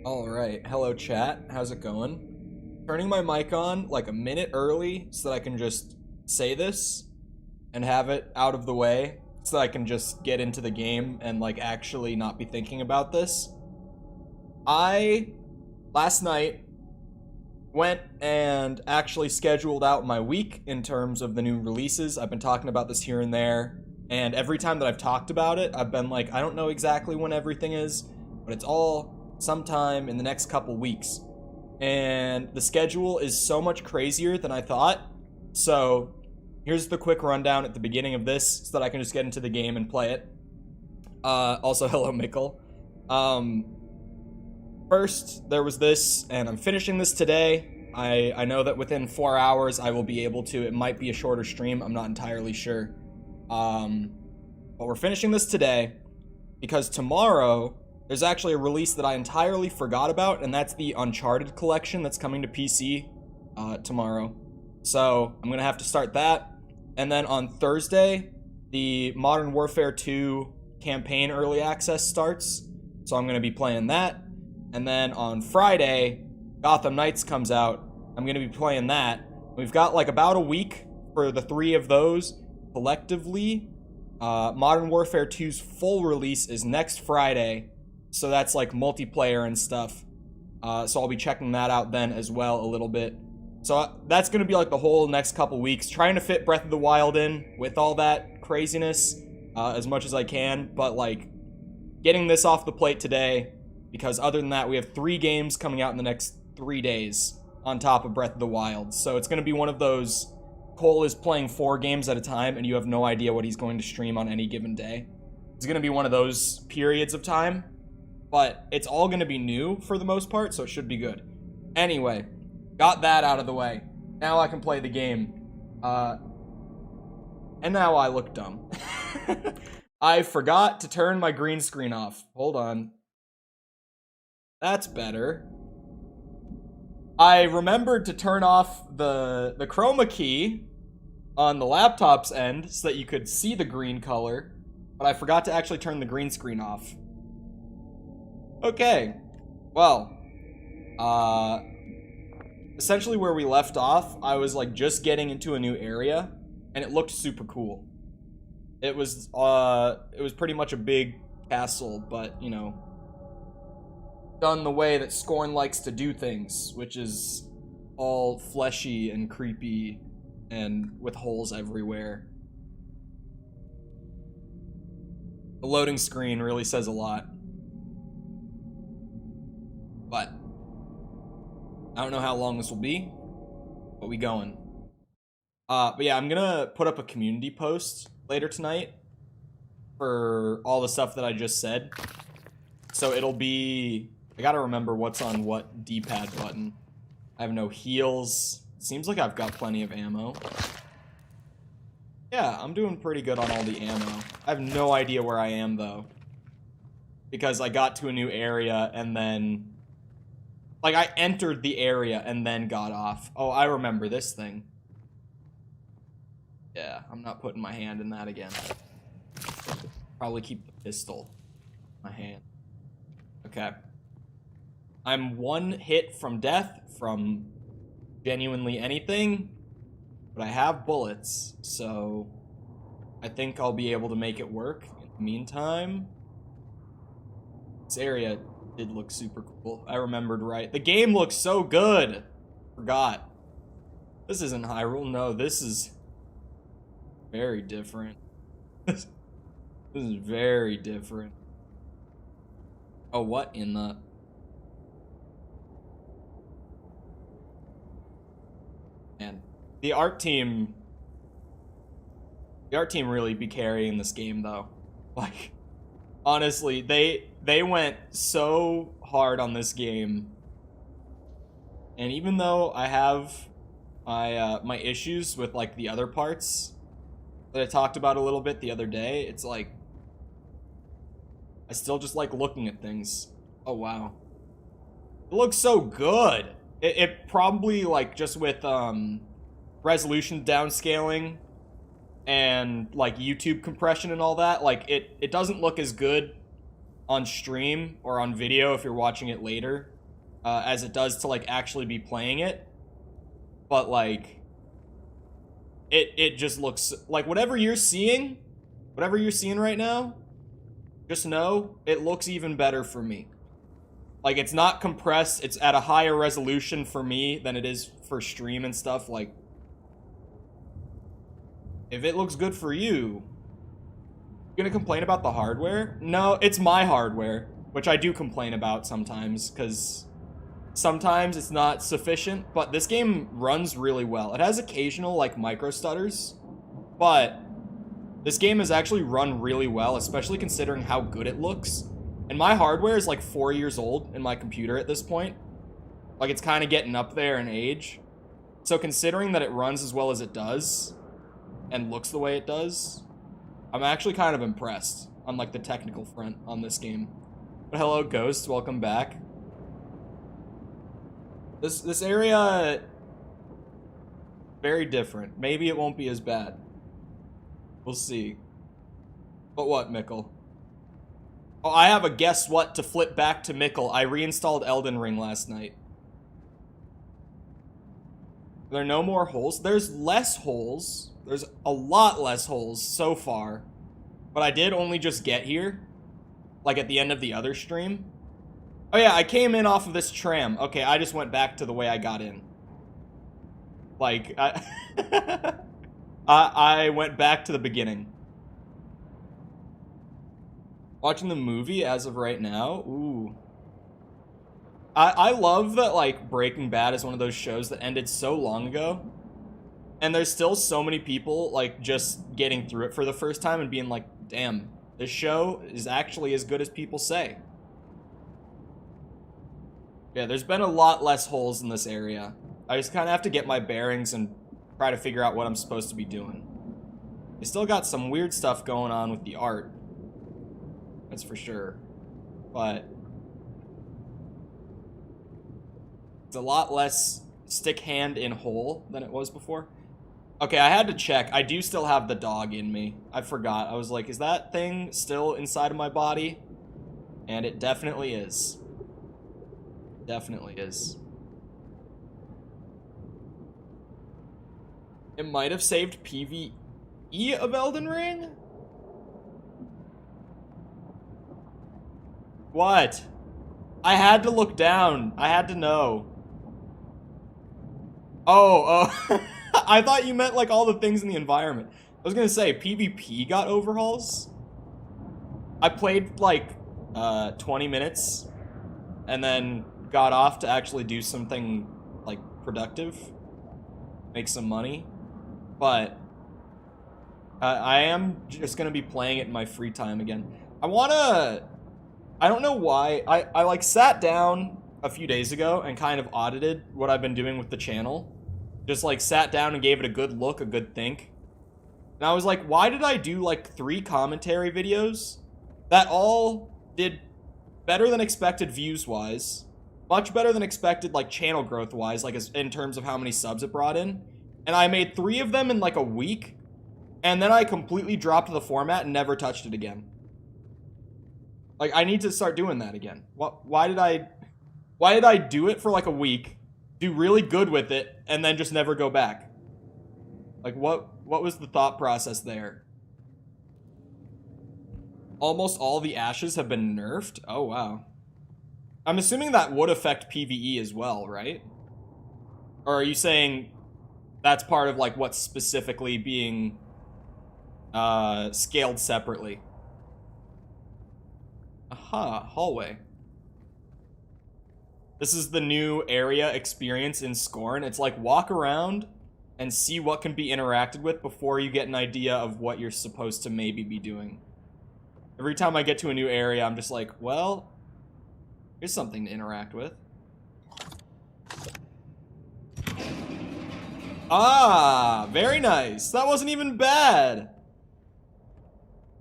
All right. Hello, chat. How's it going? Turning my mic on like a minute early so that I can just say this and have it out of the way so that I can just get into the game and like actually not be thinking about this. I last night went and actually scheduled out my week in terms of the new releases. I've been talking about this here and there, and every time that I've talked about it, I've been like, I don't know exactly when everything is, but it's all sometime in the next couple weeks. And the schedule is so much crazier than I thought. So here's the quick rundown at the beginning of this so that I can just get into the game and play it. Also, hello, Mikkel. First, there was this, and I'm finishing this today. I know that within 4 hours I will be able to. It might be a shorter stream. I'm not entirely sure. But we're finishing this today because tomorrow there's actually a release that I entirely forgot about, and that's the Uncharted collection that's coming to PC tomorrow. So I'm going to have to start that. And then on Thursday, the Modern Warfare 2 campaign early access starts. So I'm going to be playing that. And then on Friday, Gotham Knights comes out. I'm going to be playing that. We've got like about a week for the three of those collectively. Modern Warfare 2's full release is next Friday. So that's like multiplayer and stuff. So I'll be checking that out then as well a little bit. So that's going to be like the whole next couple weeks. Trying to fit Breath of the Wild in with all that craziness as much as I can. But like getting this off the plate today. Because other than that, we have 3 games coming out in the next 3 days on top of Breath of the Wild. So it's going to be one of those, Cole is playing 4 games at a time and you have no idea what he's going to stream on any given day. It's going to be one of those periods of time, but it's all going to be new for the most part, so it should be good. Anyway, got that out of the way. Now I can play the game. And now I look dumb. I forgot to turn my green screen off. Hold on. That's better. I remembered to turn off the chroma key on the laptop's end so that you could see the green color, but I forgot to actually turn the green screen off. Okay. Well, essentially where we left off, I was like just getting into a new area and it looked super cool. It was pretty much a big castle, but you know, done the way that Scorn likes to do things, which is all fleshy and creepy and with holes everywhere. The loading screen really says a lot. But I don't know how long this will be, but we going. But yeah, I'm gonna put up a community post later tonight for all the stuff that I just said. So it'll be, I gotta remember what's on what D-pad button. I have no heals. Seems like I've got plenty of ammo. Yeah, I'm doing pretty good on all the ammo. I have no idea where I am, though. Because I got to a new area, and then... like, I entered the area, and then got off. Oh, I remember this thing. Yeah, I'm not putting my hand in that again. Probably keep the pistol in my hand. Okay. I'm 1 hit from death from genuinely anything, but I have bullets, so I think I'll be able to make it work. In the meantime, this area did look super cool. I remembered right. The game looks so good. Forgot. This isn't Hyrule. No, this is very different. This is very different. Oh, what in the... Man, the art team really be carrying this game, though. Like, honestly, they went so hard on this game. And even though I have my issues with, like, the other parts that I talked about a little bit the other day, it's like, I still just like looking at things. Oh, wow. It looks so good. It probably, like, just with resolution downscaling and, like, YouTube compression and all that, like, it doesn't look as good on stream or on video if you're watching it later, as it does to like actually be playing it. But like, it just looks like whatever you're seeing right now, just know it looks even better for me. Like, it's not compressed, it's at a higher resolution for me than it is for stream and stuff. Like, if it looks good for you, gonna complain about the hardware? No, it's my hardware, which I do complain about sometimes, because sometimes it's not sufficient, but this game runs really well. It has occasional, like, micro stutters, but this game has actually run really well, especially considering how good it looks. And my hardware is like 4 years old in my computer at this point. Like, it's kind of getting up there in age. So considering that it runs as well as it does, and looks the way it does, I'm actually kind of impressed on like the technical front on this game. But hello, Ghost, welcome back. This area, very different. Maybe it won't be as bad. We'll see. But what, Mickle? Oh, I have a guess what to flip back to Mickle. I reinstalled Elden Ring last night. There are no more holes. There's less holes. There's a lot less holes so far. But I did only just get here. Like at the end of the other stream. Oh yeah, I came in off of this tram. Okay, I just went back to the way I got in. Like, I went back to the beginning. Watching the movie as of right now? Ooh. I love that, like, Breaking Bad is one of those shows that ended so long ago. And there's still so many people, like, just getting through it for the first time and being like, damn, this show is actually as good as people say. Yeah, there's been a lot less holes in this area. I just kind of have to get my bearings and try to figure out what I'm supposed to be doing. They still got some weird stuff going on with the art. That's for sure. But it's a lot less stick hand in hole than it was before. Okay, I had to check. I do still have the dog in me. I forgot. I was like, is that thing still inside of my body? And it definitely is. Definitely is. It might have saved PvE of Elden Ring? What? I had to look down. I had to know. Oh. I thought you meant like all the things in the environment. I was gonna say, PvP got overhauls? I played like 20 minutes and then got off to actually do something like productive. Make some money. But I am just gonna be playing it in my free time again. I don't know why. I like sat down a few days ago and kind of audited what I've been doing with the channel. Just like sat down and gave it a good look, a good think. And I was like, why did I do like 3 commentary videos that all did better than expected views-wise, much better than expected like channel growth-wise, like in terms of how many subs it brought in. And I made 3 of them in like a week, and then I completely dropped the format and never touched it again. Like, I need to start doing that again. Why did I do it for like a week, do really good with it, and then just never go back? Like, what was the thought process there? Almost all the ashes have been nerfed? Oh, wow. I'm assuming that would affect PvE as well, right? Or are you saying that's part of like what's specifically being scaled separately? Aha, hallway. This is the new area experience in Scorn. It's like walk around and see what can be interacted with before you get an idea of what you're supposed to maybe be doing. Every time I get to a new area, I'm just like, well, here's something to interact with. Ah, very nice. That wasn't even bad.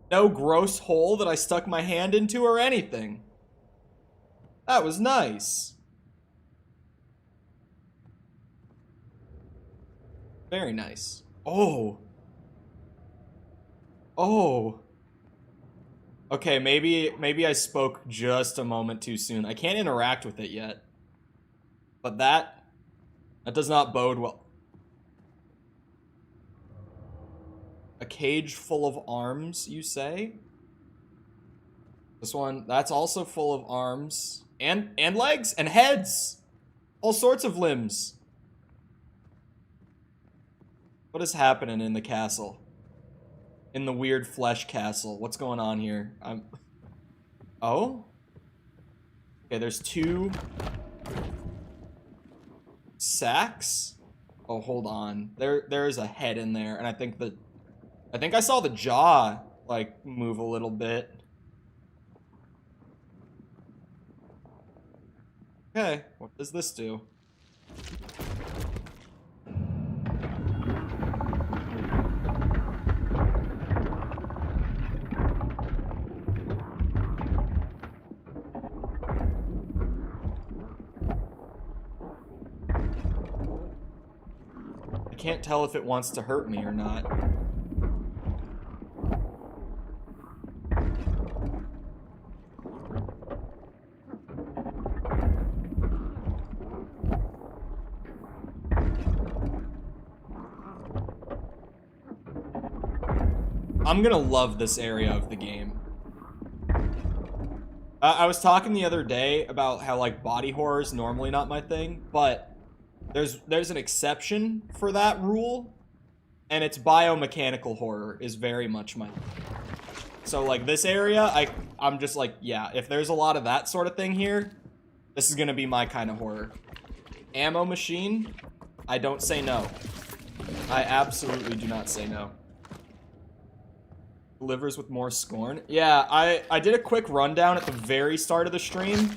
No gross hole that I stuck my hand into or anything. That was nice. Very nice. Oh. Oh. Okay, maybe I spoke just a moment too soon. I can't interact with it yet. But that does not bode well. A cage full of arms, you say? This one, that's also full of arms. And legs and heads! All sorts of limbs. What is happening in the castle? In the weird flesh castle. What's going on here? Oh? Okay, there's 2 sacks? Oh, hold on. There is a head in there, and I think I saw the jaw, like, move a little bit. Okay, what does this do? I can't tell if it wants to hurt me or not. I'm gonna love this area of the game. I was talking the other day about how, like, body horror is normally not my thing, but there's an exception for that rule, and it's biomechanical horror is very much my thing. So, like, this area, I'm just like, yeah, if there's a lot of that sort of thing here, this is gonna be my kind of horror. Ammo machine, I don't say no. I absolutely do not say no. Delivers with more Scorn. Yeah, I did a quick rundown at the very start of the stream.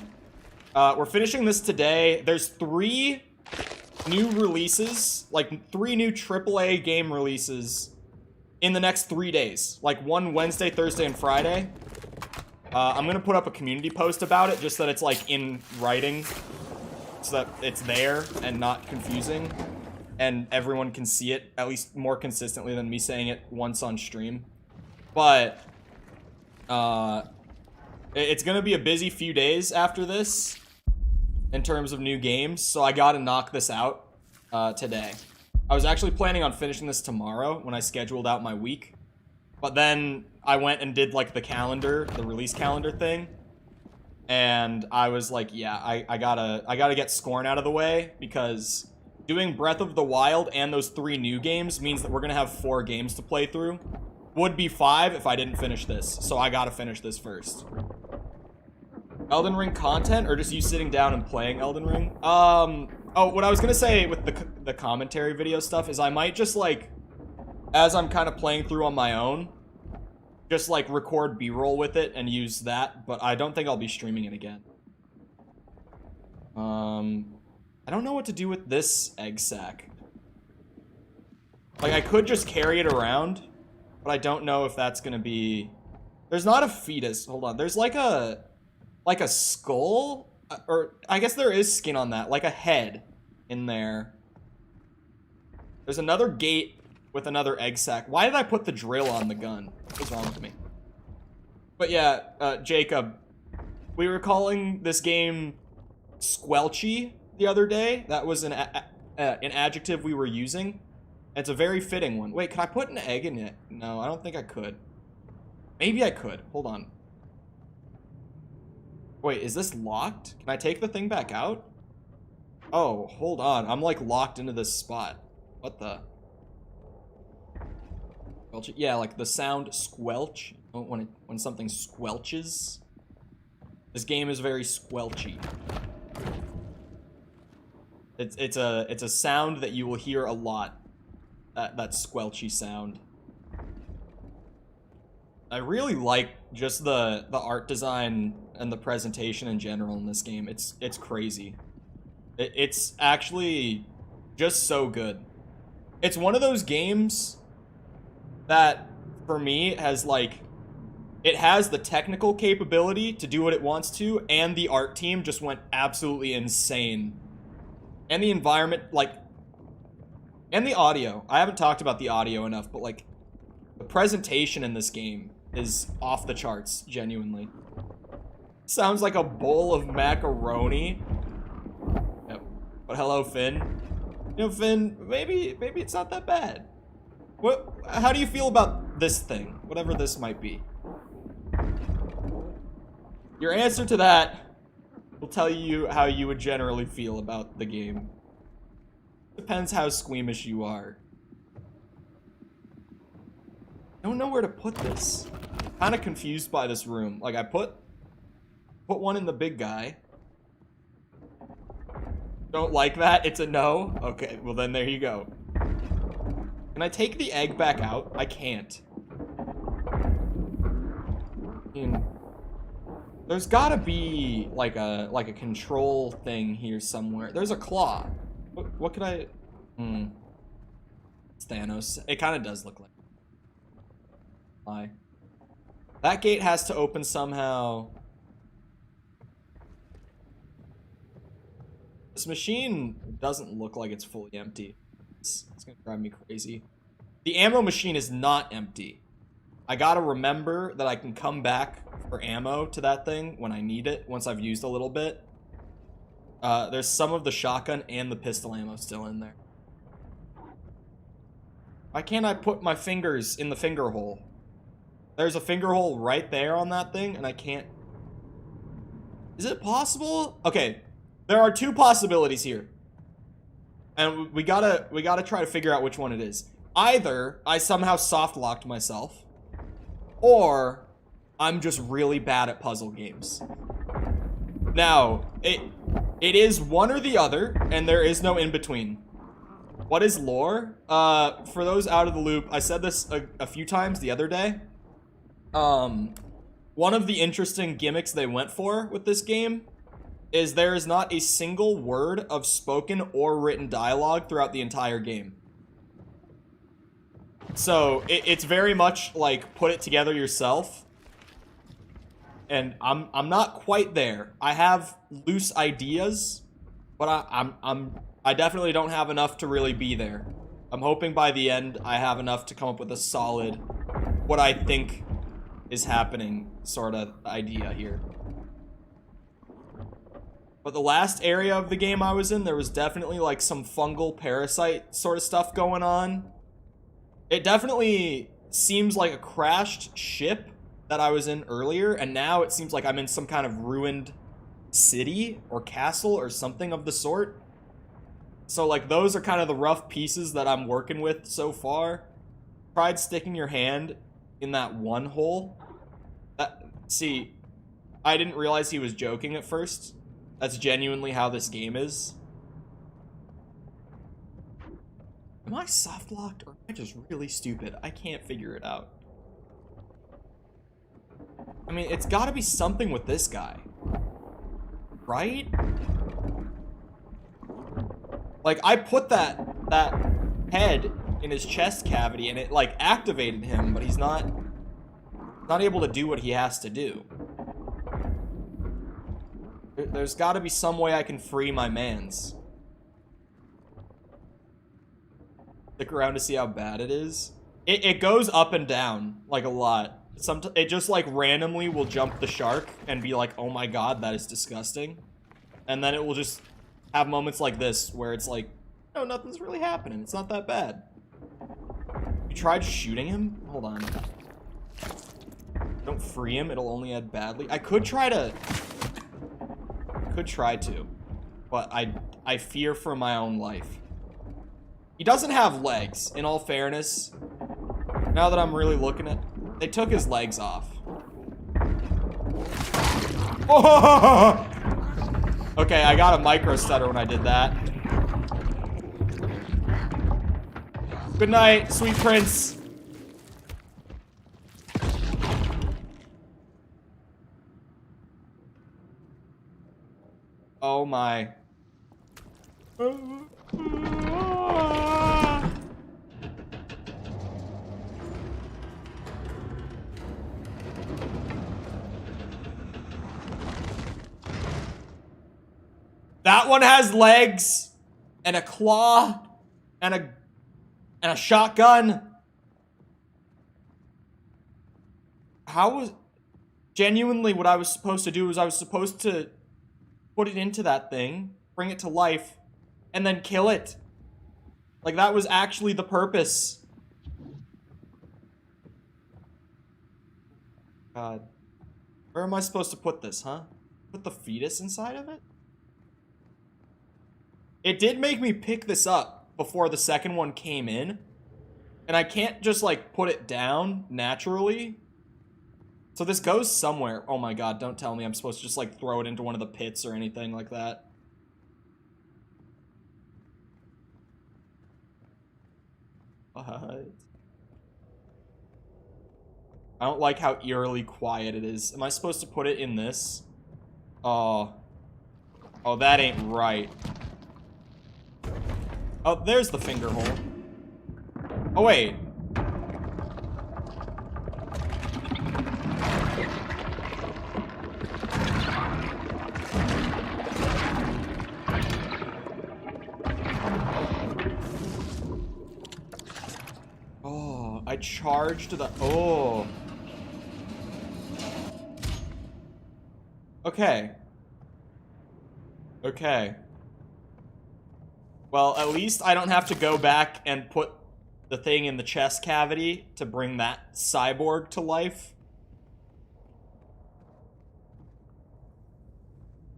We're finishing this today. There's 3 new releases, like 3 new AAA game releases in the next 3 days. Like one Wednesday, Thursday, and Friday. I'm gonna put up a community post about it, just so that it's like in writing, so that it's there and not confusing, and everyone can see it at least more consistently than me saying it once on stream. But it's gonna be a busy few days after this in terms of new games, so I gotta knock this out today. I was actually planning on finishing this tomorrow when I scheduled out my week, but then I went and did, like, the release calendar thing, and I was like, yeah, I gotta get Scorn out of the way, because doing Breath of the Wild and those 3 new games means that we're gonna have 4 games to play through. Would be 5 if I didn't finish this, so I gotta finish this first. Elden Ring content, or just you sitting down and playing Elden Ring? Oh, what I was gonna say with the commentary video stuff is I might just, like, as I'm kind of playing through on my own, just, like, record B-roll with it and use that, but I don't think I'll be streaming it again. I don't know what to do with this egg sack. Like, I could just carry it around, but I don't know if that's gonna be... There's not a fetus. Hold on. There's like a skull? Or I guess there is skin on that. Like a head in there. There's another gate with another egg sack. Why did I put the drill on the gun? What's wrong with me? But yeah, Jacob, we were calling this game squelchy the other day. That was an adjective we were using. It's a very fitting one. Wait, could I put an egg in it? No, I don't think I could. Maybe I could. Hold on. Wait, is this locked? Can I take the thing back out? Oh, hold on. I'm, like, locked into this spot. What the? Yeah, like the sound squelch. When something squelches. This game is very squelchy. It's a sound that you will hear a lot. That squelchy sound. I really like just the art design and the presentation in general in this game. It's crazy. It's actually just so good. It's one of those games that, for me, has, like, it has the technical capability to do what it wants to, and the art team just went absolutely insane. And the environment, like, and the audio. I haven't talked about the audio enough, but, like, the presentation in this game is off the charts, genuinely. Sounds like a bowl of macaroni. Yep. But hello, Finn. You know, Finn, maybe it's not that bad. How do you feel about this thing? Whatever this might be. Your answer to that will tell you how you would generally feel about the game. Depends how squeamish you are. I don't know where to put this. I'm kind of confused by this room. Like, I put one in the big guy. Don't like that? It's a no? Okay, well then there you go. Can I take the egg back out? I can't. There's gotta be like a control thing here somewhere. There's a claw. What could I? It's Thanos. It kind of does look like. Why? That gate has to open somehow. This machine doesn't look like it's fully empty. It's gonna drive me crazy. The ammo machine is not empty. I gotta remember that I can come back for ammo to that thing when I need it, once I've used a little bit. There's some of the shotgun and the pistol ammo still in there. Why can't I put my fingers in the finger hole? There's a finger hole right there on that thing, and I can't... Is it possible? Okay, there are two possibilities here. And we gotta try to figure out which one it is. Either I somehow soft-locked myself, or I'm just really bad at puzzle games. Now, it is one or the other, and there is no in-between. What is lore? For those out of the loop, I said this a few times the other day. One of the interesting gimmicks they went for with this game is there is not a single word of spoken or written dialogue throughout the entire game. So, it's very much like, put it together yourself. And I'm not quite there. I have loose ideas, but I definitely don't have enough to really be there. I'm hoping by the end I have enough to come up with a solid, what I think is happening sort of idea here. But the last area of the game I was in, there was definitely like some fungal parasite sort of stuff going on. It definitely seems like a crashed ship that I was in earlier, and now it seems like I'm in some kind of ruined city or castle or something of the sort. So like those are kind of the rough pieces that I'm working with so far. Tried sticking your hand in that one hole. See, I didn't realize he was joking at first. That's genuinely how this game is. Am I soft locked or am I just really stupid? I can't figure it out. I mean, it's gotta be something with this guy. Right? Like, I put that head in his chest cavity and it, like, activated him, but he's not able to do what he has to do. There's gotta be some way I can free my mans. Stick around to see how bad it is. It goes up and down, like, a lot. It just, like, randomly will jump the shark and be like, oh my god, that is disgusting. And then it will just have moments like this, where it's like, no, nothing's really happening. It's not that bad. You tried shooting him? Hold on. Don't free him, it'll only add badly. I could try to, but I fear for my own life. He doesn't have legs, in all fairness. Now that I'm really looking at... They took his legs off. Oh! Okay, I got a micro stutter when I did that. Good night, sweet prince. Oh my. That one has legs and a claw and a shotgun. How was... Genuinely, what I was supposed to do was I was supposed to put it into that thing, bring it to life, and then kill it. Like, that was actually the purpose. God. Where am I supposed to put this, huh? Put the fetus inside of it? It did make me pick this up before the second one came in. And I can't just, like, put it down naturally. So this goes somewhere. Oh my god, don't tell me I'm supposed to just, like, throw it into one of the pits or anything like that. What? I don't like how eerily quiet it is. Am I supposed to put it in this? Oh. Oh, that ain't right. Oh, there's the finger hole. Oh, wait. Oh, I charged the... Oh. Okay. Okay. Well, at least I don't have to go back and put the thing in the chest cavity to bring that cyborg to life.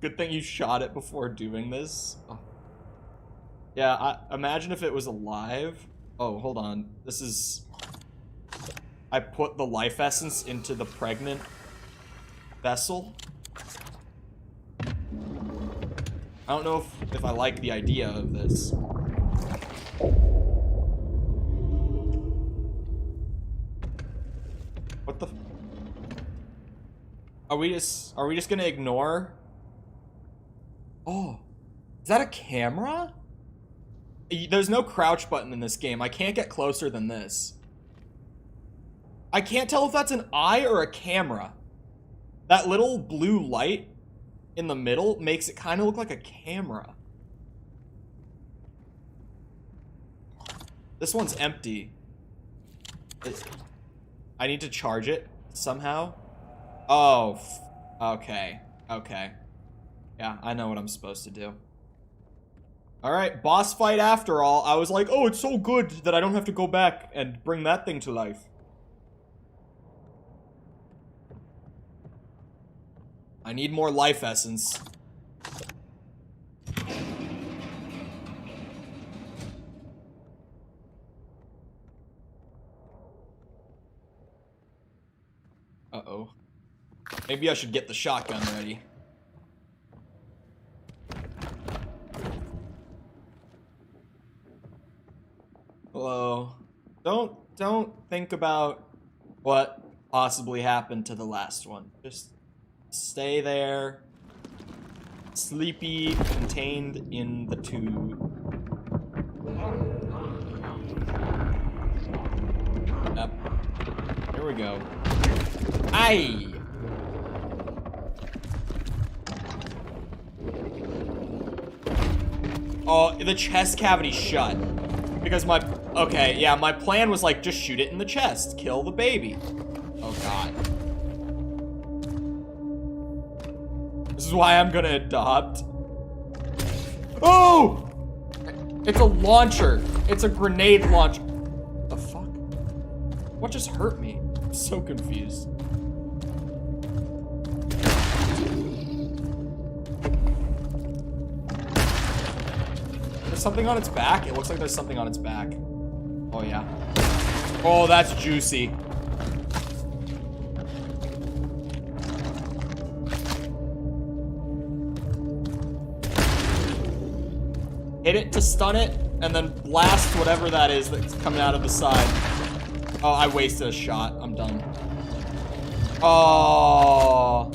Good thing you shot it before doing this. Oh. Yeah, imagine if it was alive. Oh, hold on. This is... I put the life essence into the pregnant vessel. I don't know if I like the idea of this. What the... Are we just gonna ignore? Oh, is that a camera? There's no crouch button in this game. I can't get closer than this. I can't tell if that's an eye or a camera. That little blue light in the middle makes it kind of look like a camera. This one's empty. I need to charge it somehow. Oh, okay. Okay. Yeah, I know what I'm supposed to do. Alright, boss fight after all. I was like, oh, it's so good that I don't have to go back and bring that thing to life. I need more life essence. Uh-oh. Maybe I should get the shotgun ready. Hello. Don't think about what possibly happened to the last one. Just stay there. Sleepy, contained in the tube. Yep. Here we go. Aye! Oh, the chest cavity's shut. Because my... Okay, yeah, my plan was like, just shoot it in the chest. Kill the baby. Oh, God. This is why I'm gonna adopt. Oh! It's a launcher. It's a grenade launcher. The fuck? What just hurt me? I'm so confused. There's something on its back? It looks like there's something on its back. Oh, yeah. Oh, that's juicy. Hit it to stun it, and then blast whatever that is that's coming out of the side. Oh, I wasted a shot. I'm done. Oh.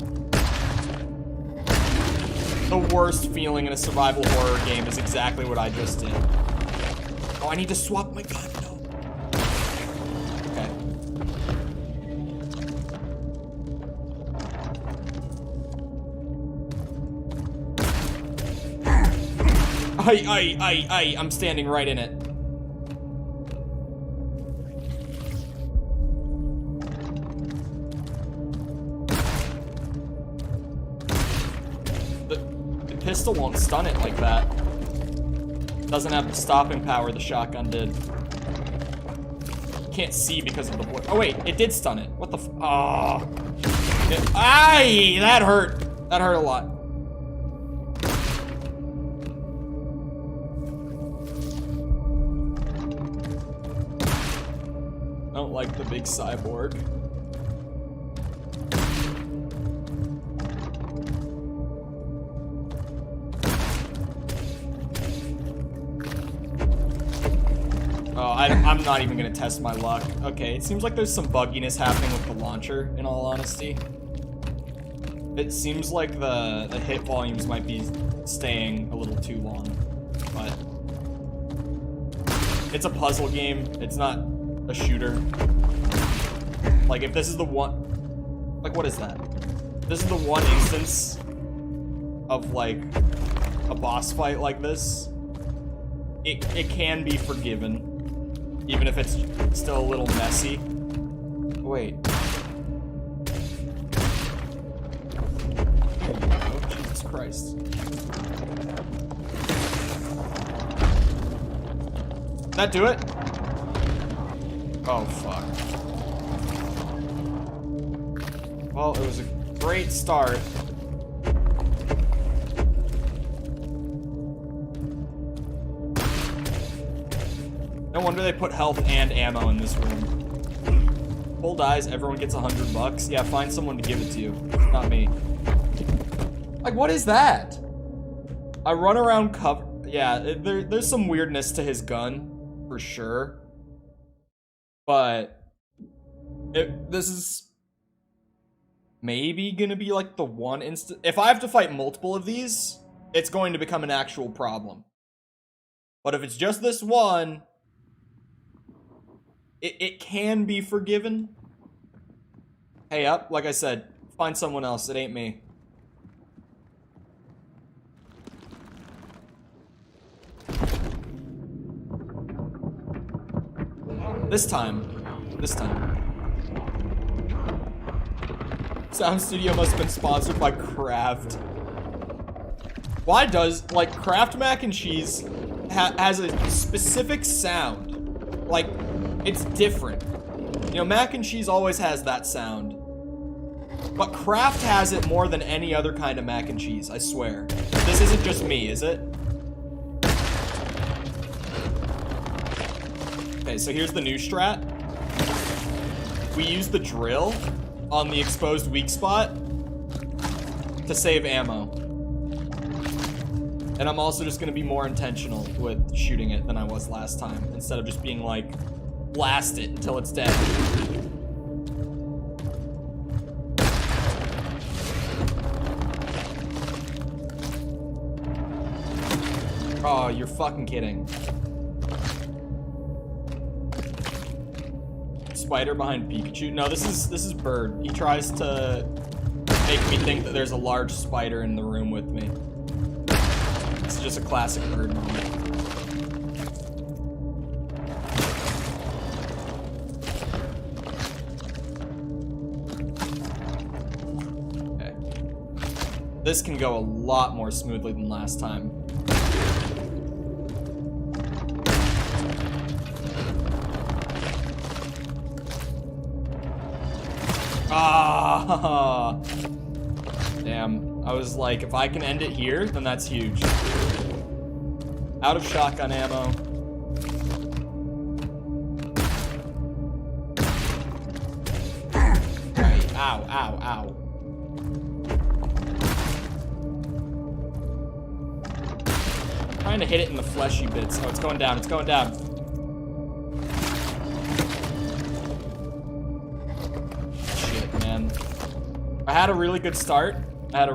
The worst feeling in a survival horror game is exactly what I just did. Oh, I need to swap my gun. No. Okay. I'm standing right in it. pistol won't stun it like that. Doesn't have the stopping power the shotgun did. Can't see because of the blur. Oh wait, it did stun it. What the f- Oh. Aye, that hurt. That hurt a lot. I don't like the big cyborg. Oh, I'm not even gonna test my luck. Okay, it seems like there's some bugginess happening with the launcher, in all honesty. It seems like the hit volumes might be staying a little too long, but it's a puzzle game. It's not a shooter. Like, if this is the one... Like, what is that? This is the one instance of, like, a boss fight like this. It can be forgiven. Even if it's still a little messy. Wait. Oh, Jesus Christ. Did that do it? Oh, fuck. Well, it was a great start. No wonder they put health and ammo in this room. Full dies, everyone gets $100. Yeah, find someone to give it to you. Not me. Like, what is that? I run around cover. Yeah, there's some weirdness to his gun, for sure. But this is maybe gonna be like the one instant. If I have to fight multiple of these, it's going to become an actual problem. But if it's just this one, it can be forgiven. Hey, up, like I said, find someone else. It ain't me. This time. Sound Studio must have been sponsored by Kraft. Why does, like, Kraft mac and cheese has a specific sound. Like, it's different. You know, mac and cheese always has that sound. But Kraft has it more than any other kind of mac and cheese, I swear. This isn't just me, is it? Okay, so here's the new strat. We use the drill on the exposed weak spot to save ammo. And I'm also just gonna be more intentional with shooting it than I was last time, instead of just being like, blast it until it's dead. Oh, you're fucking kidding. Spider behind Pikachu. No, this is Bird. He tries to make me think that there's a large spider in the room with me. It's just a classic Bird moment. Okay. This can go a lot more smoothly than last time. Ah, damn. I was like, if I can end it here, then that's huge. Out of shotgun ammo. Right. Ow, ow, ow. Trying to hit it in the fleshy bits. Oh, it's going down, it's going down. I had a really good start. Am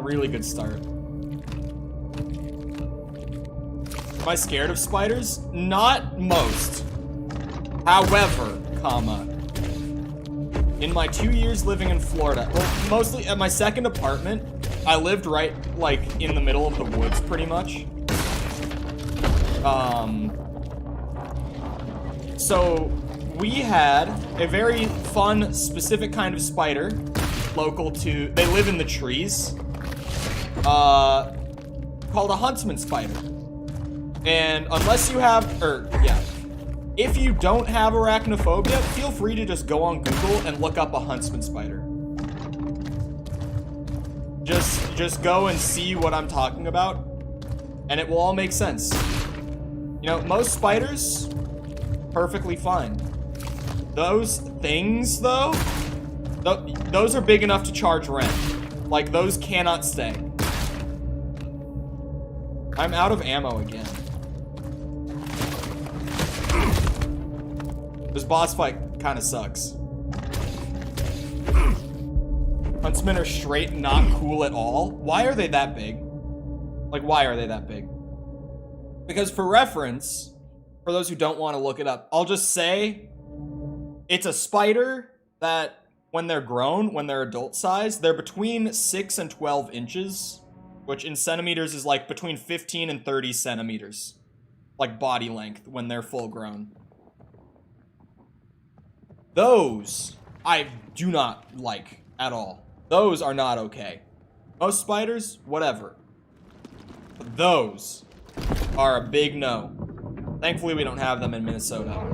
I scared of spiders? Not most. However, comma, in my 2 years living in Florida, well, mostly at my second apartment, I lived right, like, in the middle of the woods, pretty much. So we had a very fun, specific kind of spider local to, they live in the trees. called a huntsman spider. And unless you have, if you don't have arachnophobia, feel free to just go on Google and look up a huntsman spider. Just go and see what I'm talking about, and it will all make sense. You know, most spiders, perfectly fine. Those things, though, those are big enough to charge rent. Like, those cannot stay. I'm out of ammo again. This boss fight kind of sucks. Huntsmen are straight not cool at all. Why are they that big? Like, why are they that big? Because for reference, for those who don't want to look it up, I'll just say it's a spider that when they're grown, when they're adult size, they're between 6 and 12 inches, which in centimeters is like between 15 and 30 centimeters. Like body length when they're full grown. Those I do not like at all. Those are not okay. Most spiders, whatever. But those are a big no. Thankfully, we don't have them in Minnesota.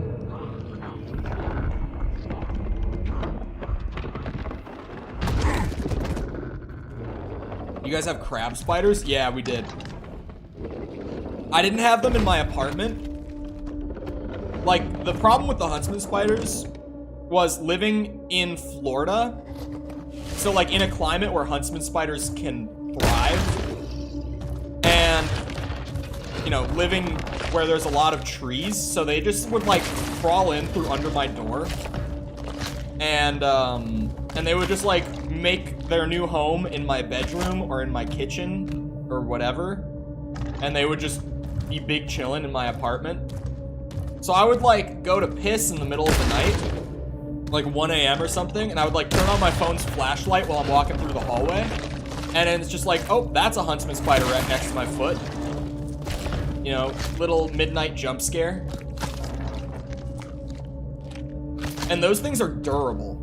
You guys have crab spiders? Yeah, we did. I didn't have them in my apartment. Like, the problem with the huntsman spiders was living in Florida. So, like, in a climate where huntsman spiders can thrive. And, you know, living where there's a lot of trees. So they just would, like, crawl in through under my door. And they would just, like, make their new home in my bedroom or in my kitchen or whatever. And they would just be big chillin' in my apartment. So I would, like, go to piss in the middle of the night. Like 1 a.m. or something, and I would like turn on my phone's flashlight while I'm walking through the hallway, and then it's just like, oh, that's a huntsman spider right next to my foot. You know, little midnight jump scare. And those things are durable.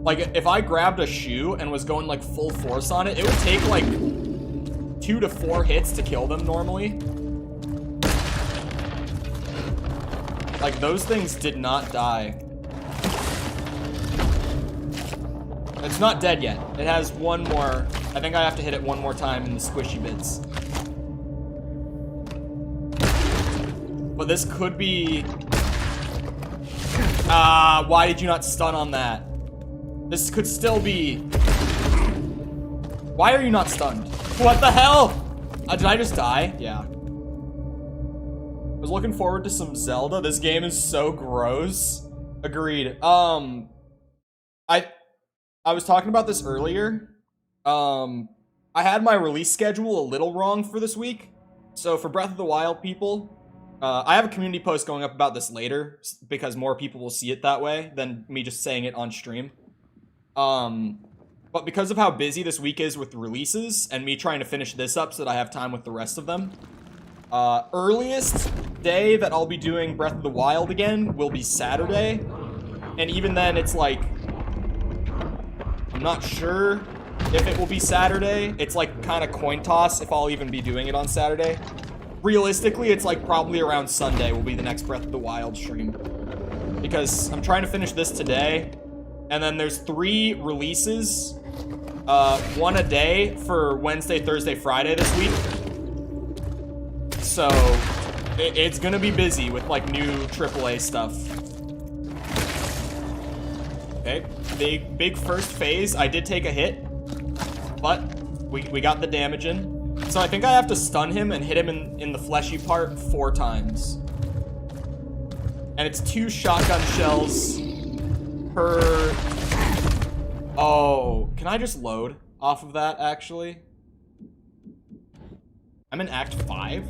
Like, if I grabbed a shoe and was going like full force on it, it would take like 2 to 4 hits to kill them normally. Like, those things did not die. It's not dead yet. It has one more. I think I have to hit it one more time in the squishy bits. But this could be... why did you not stun on that? This could still be... Why are you not stunned? What the hell? Did I just die? Yeah. I was looking forward to some Zelda. This game is so gross. Agreed. I was talking about this earlier. I had my release schedule a little wrong for this week. So for Breath of the Wild people, I have a community post going up about this later because more people will see it that way than me just saying it on stream. But because of how busy this week is with releases and me trying to finish this up so that I have time with the rest of them, earliest day that I'll be doing Breath of the Wild again will be Saturday. And even then, it's like... I'm not sure if it will be Saturday. It's like kind of coin toss if I'll even be doing it on Saturday. Realistically, it's like probably around Sunday will be the next Breath of the Wild stream. Because I'm trying to finish this today. And then there's 3 releases. 1 a day for Wednesday, Thursday, Friday this week. So it's gonna be busy with like new AAA stuff. Okay, big first phase. I did take a hit, but we got the damage in. So I think I have to stun him and hit him in the fleshy part 4 times. And it's 2 shotgun shells per... Oh, can I just load off of that, actually? I'm in Act 5?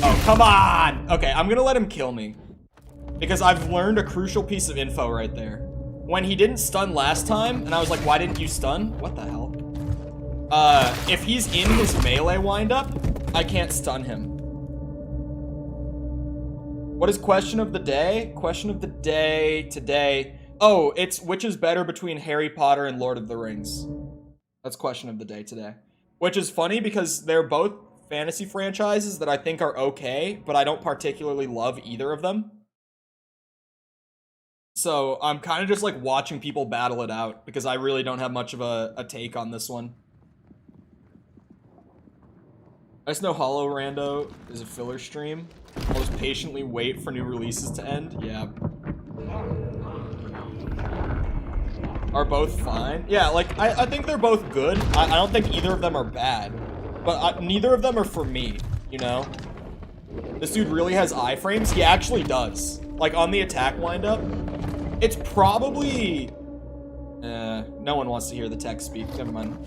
Oh, come on! Okay, I'm gonna let him kill me. Because I've learned a crucial piece of info right there. When he didn't stun last time, and I was like, why didn't you stun? What the hell? If he's in his melee windup, I can't stun him. What is question of the day? Question of the day today. Oh, it's which is better between Harry Potter and Lord of the Rings. That's question of the day today. Which is funny because they're both fantasy franchises that I think are okay, but I don't particularly love either of them. So I'm kind of just like watching people battle it out because I really don't have much of a take on this one. I just know Hollow Rando is a filler stream. I'll just patiently wait for new releases to end. Yeah. Are both fine? Yeah, like, I think they're both good. I don't think either of them are bad. But neither of them are for me, you know? This dude really has iframes? He actually does. Like, on the attack windup, it's probably... no one wants to hear the text speak. Never mind.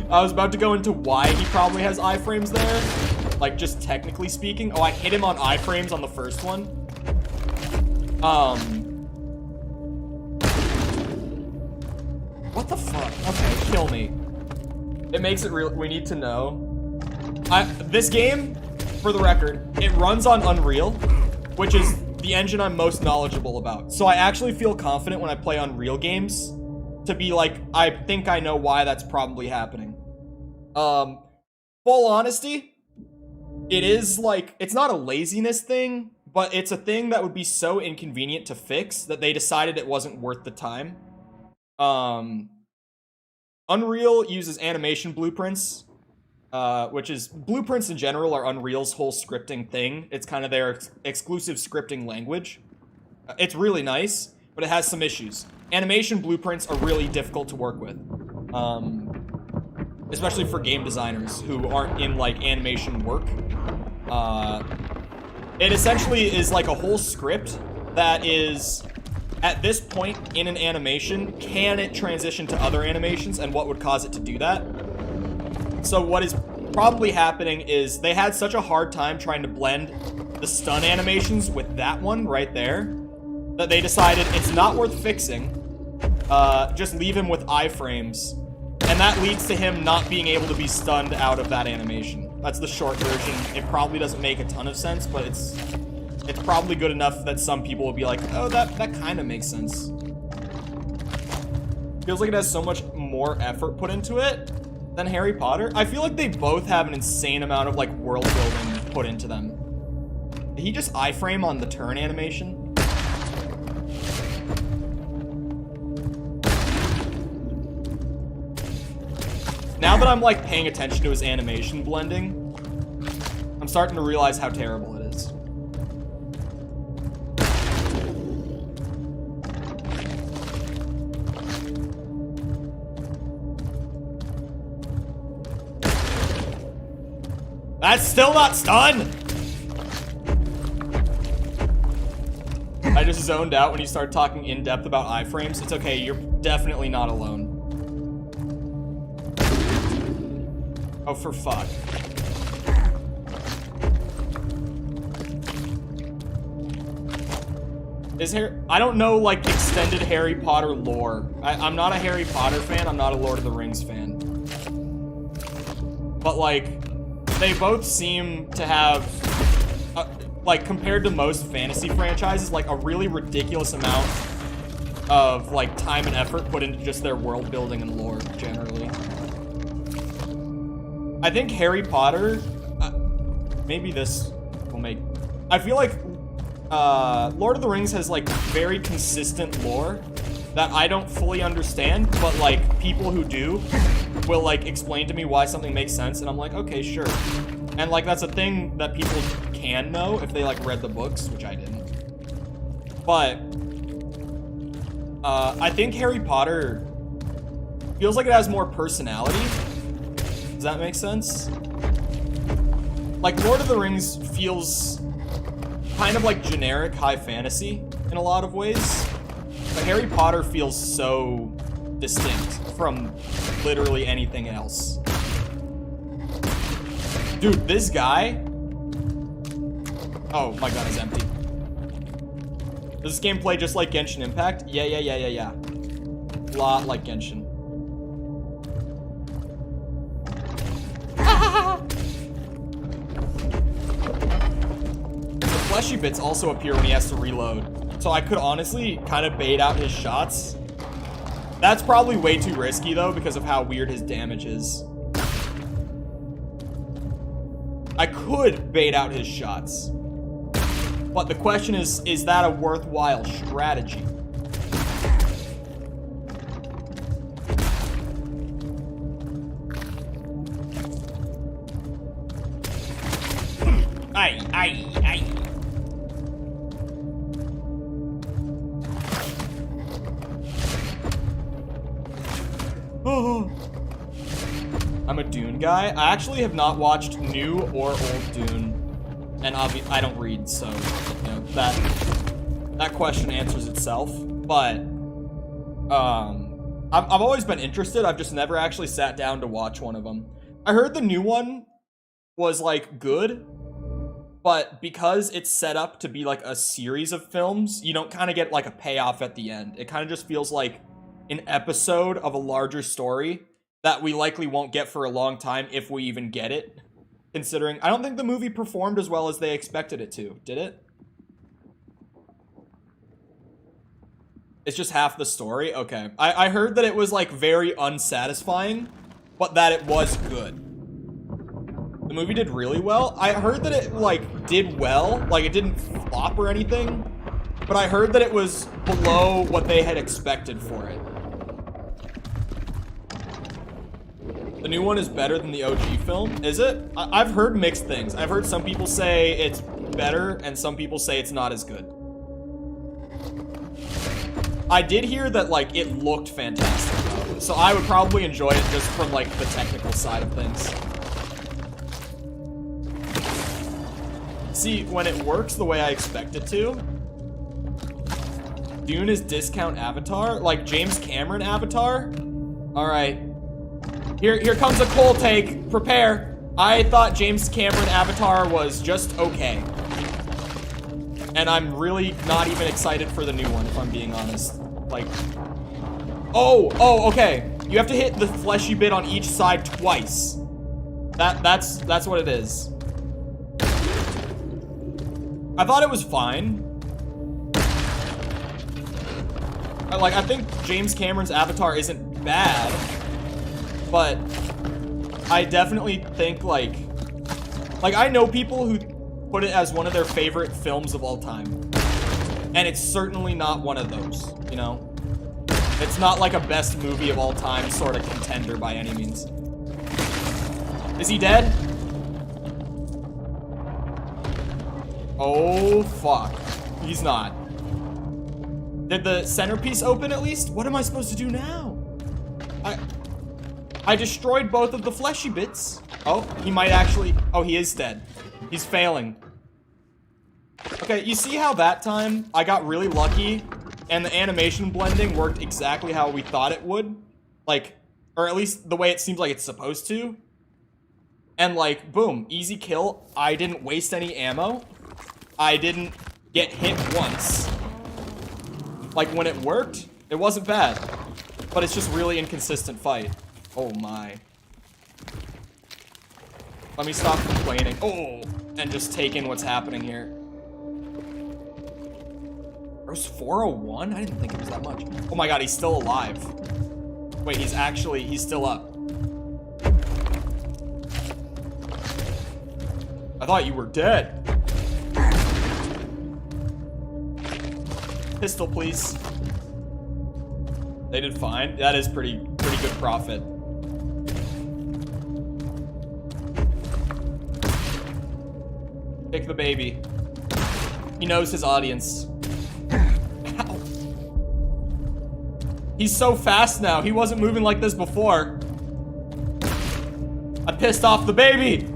I was about to go into why he probably has iframes there. Like, just technically speaking. Oh, I hit him on iframes on the first one. What the fuck? Okay, kill me. It makes it real. We need to know. This game, for the record, it runs on Unreal, which is the engine I'm most knowledgeable about. So I actually feel confident when I play Unreal games to be like, I think I know why that's probably happening. Full honesty, it is like, it's not a laziness thing, but it's a thing that would be so inconvenient to fix that they decided it wasn't worth the time. Unreal uses animation blueprints, which is, blueprints in general are Unreal's whole scripting thing. It's kind of their exclusive scripting language. It's really nice, but it has some issues. Animation blueprints are really difficult to work with, especially for game designers who aren't in, like, animation work. It essentially is like a whole script that is, at this point in an animation, can it transition to other animations and what would cause it to do that? So what is probably happening is they had such a hard time trying to blend the stun animations with that one right there that they decided it's not worth fixing. Just leave him with iframes. And that leads to him not being able to be stunned out of that animation. That's the short version. It probably doesn't make a ton of sense, but it's probably good enough that some people will be like, oh, that kind of makes sense. Feels like it has so much more effort put into it than Harry Potter. I feel like they both have an insane amount of, like, world building put into them. Did he just iframe on the turn animation? Now that I'm, like, paying attention to his animation blending, I'm starting to realize how terrible it is. That's still not stun! I just zoned out when you started talking in depth about iframes. It's okay, you're definitely not alone. Oh, for fuck. I don't know, like, extended Harry Potter lore. I'm not a Harry Potter fan, I'm not a Lord of the Rings fan. But, like, they both seem to have, like, compared to most fantasy franchises, like, a really ridiculous amount of, like, time and effort put into just their world building and lore, generally. I think Harry Potter, maybe this will make... I feel like Lord of the Rings has, like, very consistent lore that I don't fully understand, but, like, people who do will, like, explain to me why something makes sense, and I'm like, okay, sure. And, like, that's a thing that people can know if they, like, read the books, which I didn't. But I think Harry Potter feels like it has more personality. Does that make sense? Like, Lord of the Rings feels kind of like generic high fantasy in a lot of ways. But Harry Potter feels so distinct from literally anything else. Dude, this guy... Oh, my gun is empty. Does this game play just like Genshin Impact? Yeah. A lot like Genshin. The fleshy bits also appear when he has to reload. So I could honestly kind of bait out his shots That's probably way too risky, though, because of how weird his damage is. I could bait out his shots. But the question is that a worthwhile strategy? Aye. Oh. I'm a Dune guy. I actually have not watched new or old Dune, and I don't read, so you know, that question answers itself. But I've always been interested. I've just never actually sat down to watch one of them. I heard the new one was like good, but because it's set up to be like a series of films, you don't kind of get like a payoff at the end. It kind of just feels like an episode of a larger story that we likely won't get for a long time, if we even get it. Considering, I don't think the movie performed as well as they expected it to. Did it? It's just half the story? Okay. I heard that it was like very unsatisfying, but that it was good. The movie did really well. I heard that it like did well, like it didn't flop or anything, but I heard that it was below what they had expected for it. The new one is better than the OG film, is it? I've heard mixed things. I've heard some people say it's better and some people say it's not as good. I did hear that like it looked fantastic though, so I would probably enjoy it just from like the technical side of things. See, when it works the way I expect it to, Dune is discount Avatar, like James Cameron Avatar. All right. Here comes a cold take. Prepare. I thought James Cameron Avatar was just okay. And I'm really not even excited for the new one, if I'm being honest. Like, oh, okay. You have to hit the fleshy bit on each side twice. That's what it is. I thought it was fine. Like, I think James Cameron's Avatar isn't bad. But I definitely think like I know people who put it as one of their favorite films of all time. And it's certainly not one of those, you know? It's not like a best movie of all time sort of contender by any means. Is he dead? Oh, fuck. He's not. Did the centerpiece open at least? What am I supposed to do now? I destroyed both of the fleshy bits. Oh, he might actually... Oh, he is dead. He's failing. Okay, you see how that time I got really lucky and the animation blending worked exactly how we thought it would? Like, or at least the way it seems like it's supposed to. And like, boom, easy kill. I didn't waste any ammo. I didn't get hit once. Like, when it worked, it wasn't bad. But it's just really inconsistent fight. Oh my. Let me stop complaining. Oh, and just take in what's happening here. It was 401? I didn't think it was that much. Oh my god, he's still alive. Wait, he's still up. I thought you were dead. Pistol, please. They did fine. That is pretty good profit. Pick the baby. He knows his audience. Ow. He's so fast now. He wasn't moving like this before. I pissed off the baby.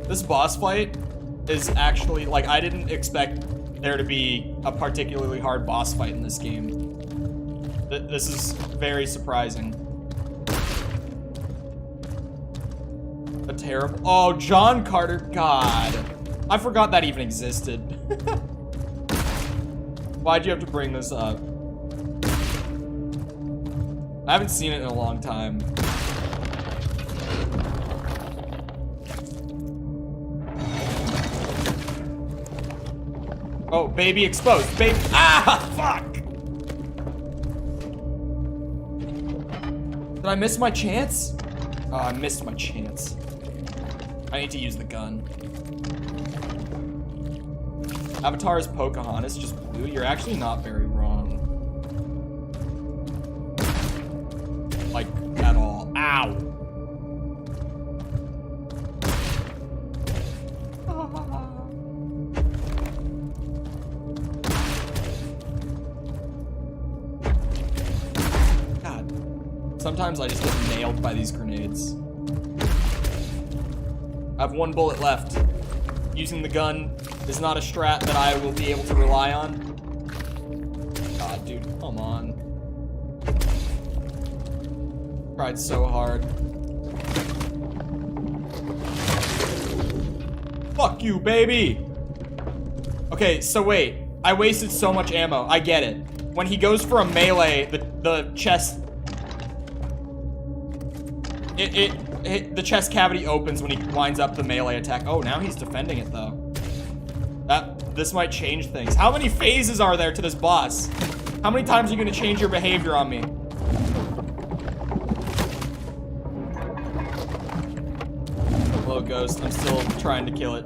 This boss fight is actually, like, I didn't expect there to be a particularly hard boss fight in this game. This is very surprising. A terrible... Oh, John Carter. God. I forgot that even existed. Why'd you have to bring this up? I haven't seen it in a long time. Oh, baby exposed. Baby. Ah, fuck. Did I miss my chance? Oh, I missed my chance. I need to use the gun. Avatar is Pocahontas, just blue. You're actually not very wrong. Like, at all. Ow. God. Sometimes I just get nailed by these grenades. I have one bullet left. Using the gun is not a strat that I will be able to rely on. God, dude, come on. Tried so hard. Fuck you, baby! Okay, so wait. I wasted so much ammo. I get it. When he goes for a melee, the chest... the chest cavity opens when he winds up the melee attack. Oh, now he's defending it, though. This might change things. How many phases are there to this boss? How many times are you gonna change your behavior on me? Hello, Ghost. I'm still trying to kill it.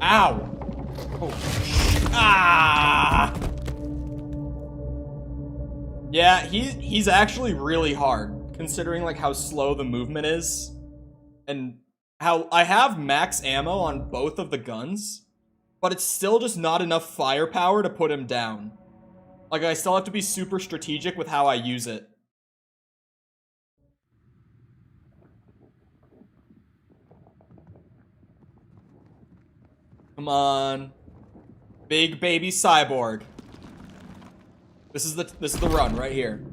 Ow! Oh, ah! Yeah, he's actually really hard, considering like how slow the movement is, and how I have max ammo on both of the guns, but it's still just not enough firepower to put him down. Like, I still have to be super strategic with how I use it. Come on. Big baby cyborg. This is the run right here.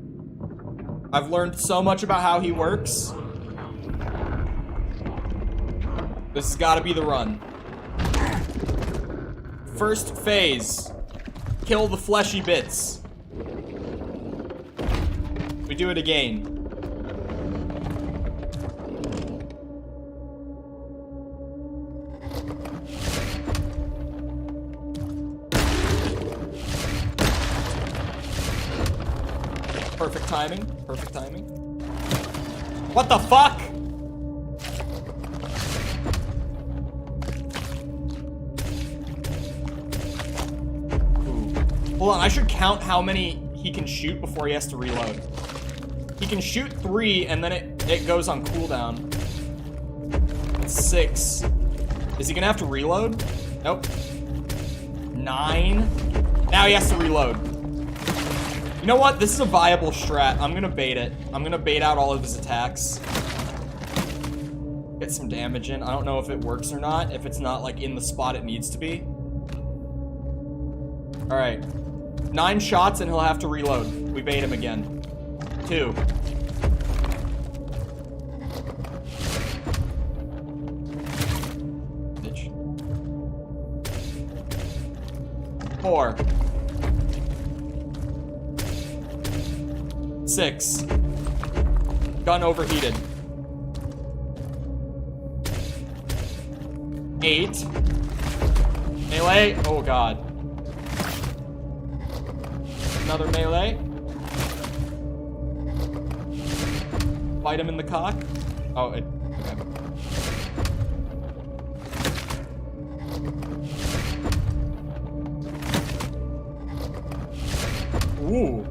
I've learned so much about how he works. This has got to be the run. First phase. Kill the fleshy bits. We do it again. Perfect timing. Perfect timing. What the fuck? Ooh. Hold on, I should count how many he can shoot before he has to reload. He can shoot 3 and then it goes on cooldown. 6. Is he gonna have to reload? Nope. 9. Now he has to reload. You know what? This is a viable strat. I'm gonna bait it. I'm gonna bait out all of his attacks. Get some damage in. I don't know if it works or not, if it's not like in the spot it needs to be. Alright. 9 shots and he'll have to reload. We bait him again. 2. Bitch. 4. 6. Gun overheated. 8. Melee. Oh god. Another melee. Bite him in the cock. Oh, it. Okay. Ooh.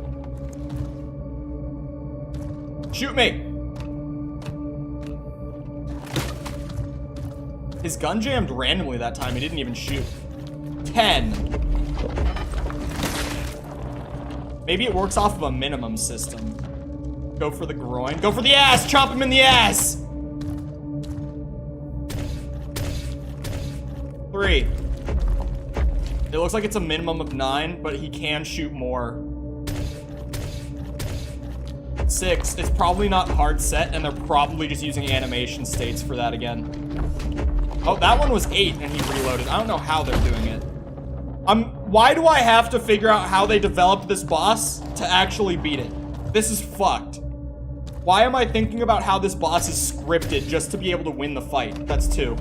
Shoot me! His gun jammed randomly that time. He didn't even shoot. 10. Maybe it works off of a minimum system. Go for the groin. Go for the ass! Chop him in the ass! 3. It looks like it's a minimum of 9, but he can shoot more. 6. It's probably not hard set, and they're probably just using animation states for that again. Oh, that one was 8, and he reloaded. I don't know how they're doing it. Why do I have to figure out how they developed this boss to actually beat it? This is fucked. Why am I thinking about how this boss is scripted just to be able to win the fight? That's 2.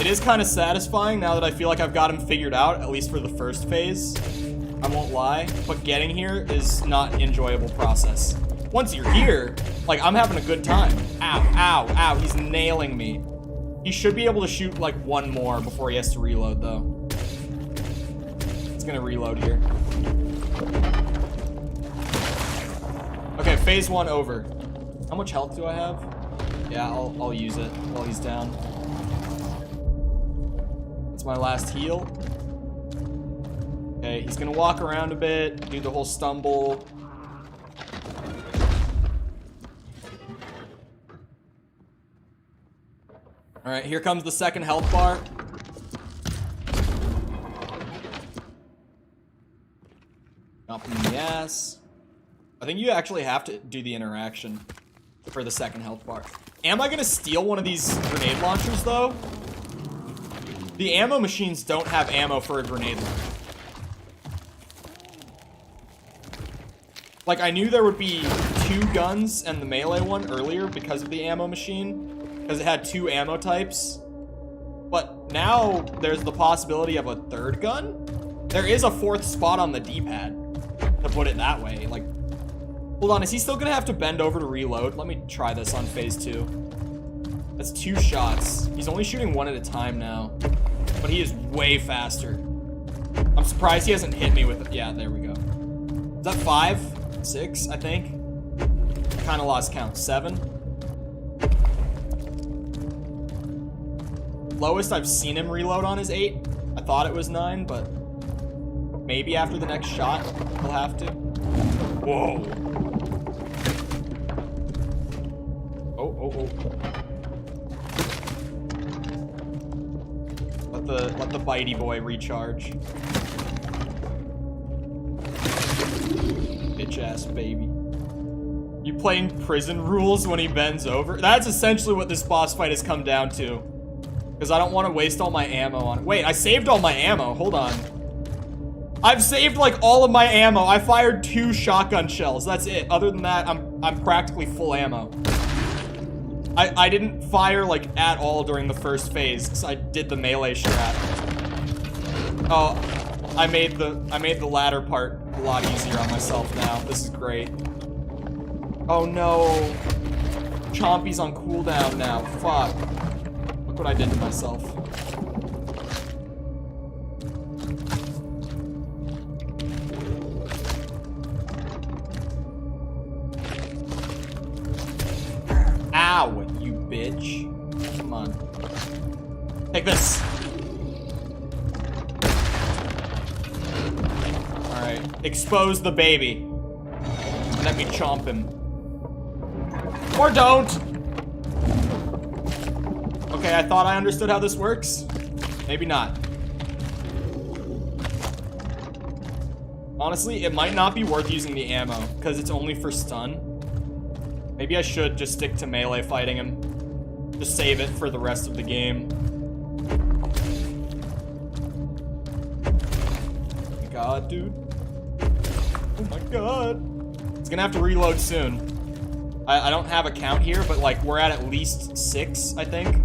is kind of satisfying now that I feel like I've got him figured out, at least for the first phase. I won't lie, but getting here is not an enjoyable process. Once you're here, like, I'm having a good time. Ow, ow, ow, he's nailing me. He should be able to shoot, like, one more before he has to reload, though. He's gonna reload here. Okay, phase 1 over. How much health do I have? Yeah, I'll use it while he's down. That's my last heal. Okay, he's gonna walk around a bit, do the whole stumble. Alright, here comes the second health bar. Jump him in the ass. I think you actually have to do the interaction for the second health bar. Am I gonna steal one of these grenade launchers, though? The ammo machines don't have ammo for a grenade launcher. Like, I knew there would be 2 guns and the melee one earlier because of the ammo machine, because it had 2 ammo types. But now there's the possibility of a 3rd gun. There is a 4th spot on the D-pad, to put it that way. Like, hold on, is he still gonna have to bend over to reload? Let me try this on phase 2. That's 2 shots. He's only shooting 1 at a time now, but he is way faster. I'm surprised he hasn't hit me with it. Yeah, there we go. Is that 5? 6, I think. Kind of lost count. 7. Lowest I've seen him reload on is 8. I thought it was 9, but maybe after the next shot he'll have to. Whoa. Oh. Let the bitey boy recharge. Bitch ass baby. You playing prison rules when he bends over? That's essentially what this boss fight has come down to. Because I don't want to waste all my ammo on it. Wait, I saved all my ammo. Hold on. I've saved like all of my ammo. I fired 2 shotgun shells. That's it. Other than that, I'm practically full ammo. I didn't fire like at all during the first phase because I did the melee strat. Oh, I made the latter part a lot easier on myself now. This is great. Oh no. Chompy's on cooldown now. Fuck. Look what I did to myself. Ow, you bitch. Come on. Take this. Alright. Expose the baby. Let me chomp him. Or don't! Okay, I thought I understood how this works. Maybe not. Honestly, it might not be worth using the ammo, because it's only for stun. Maybe I should just stick to melee fighting him. Just save it for the rest of the game. Oh my god, dude. Oh my god. He's gonna have to reload soon. I don't have a count here, but like we're at least 6, I think.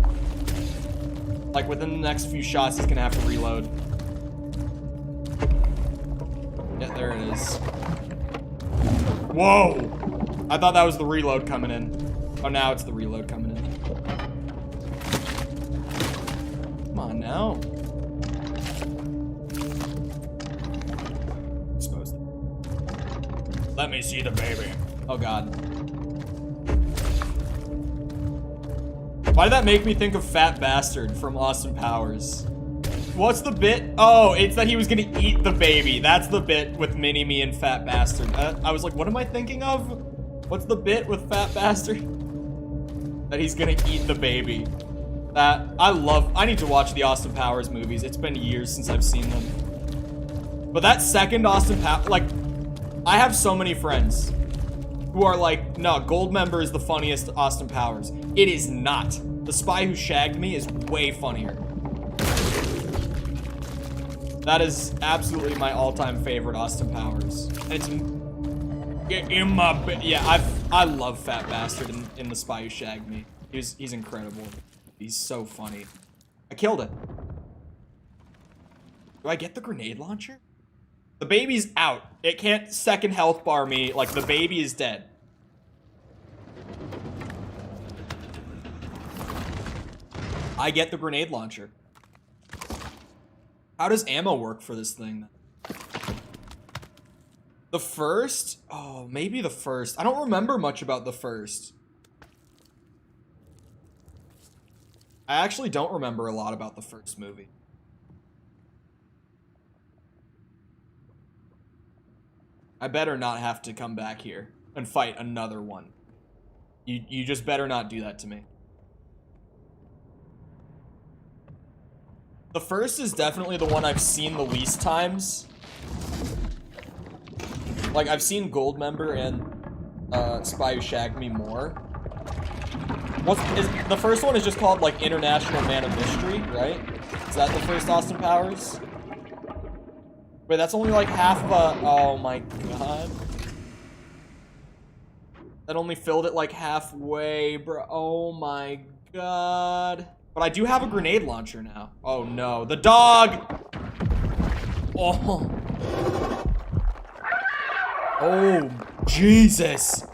Like within the next few shots, he's gonna have to reload. Yeah, there it is. Whoa! I thought that was the reload coming in. Oh, now it's the reload coming in. Come on now. Exposed. Let me see the baby. Oh god. Why did that make me think of Fat Bastard from Austin Powers? What's the bit? Oh, it's that he was gonna eat the baby. That's the bit with Mini-Me and Fat Bastard. I was like, what am I thinking of? What's the bit with Fat Bastard? That he's gonna eat the baby. That, I need to watch the Austin Powers movies. It's been years since I've seen them. But that second Austin Powers, like, I have so many friends who are like, no, Goldmember is the funniest Austin Powers. It is not. The Spy Who Shagged Me is way funnier. That is absolutely my all-time favorite Austin Powers. And it's in my, yeah, I love Fat Bastard in The Spy Who Shagged Me. He's incredible. He's so funny. I killed it. Do I get the grenade launcher? The baby's out. It can't second health bar me. Like, the baby is dead. I get the grenade launcher. How does ammo work for this thing? The first? Oh, maybe the first. I don't remember much about the first. I actually don't remember a lot about the first movie. I better not have to come back here and fight another one. You just better not do that to me. The first is definitely the one I've seen the least times. Like, I've seen Goldmember and Spy Who Shagged Me more. The first one is just called, like, International Man of Mystery, right? Is that the first Austin Powers? Wait, that's only like half of a... Oh my god. That only filled it like halfway, bro. Oh my god. But I do have a grenade launcher now. Oh no. The dog! Oh. Oh, Jesus.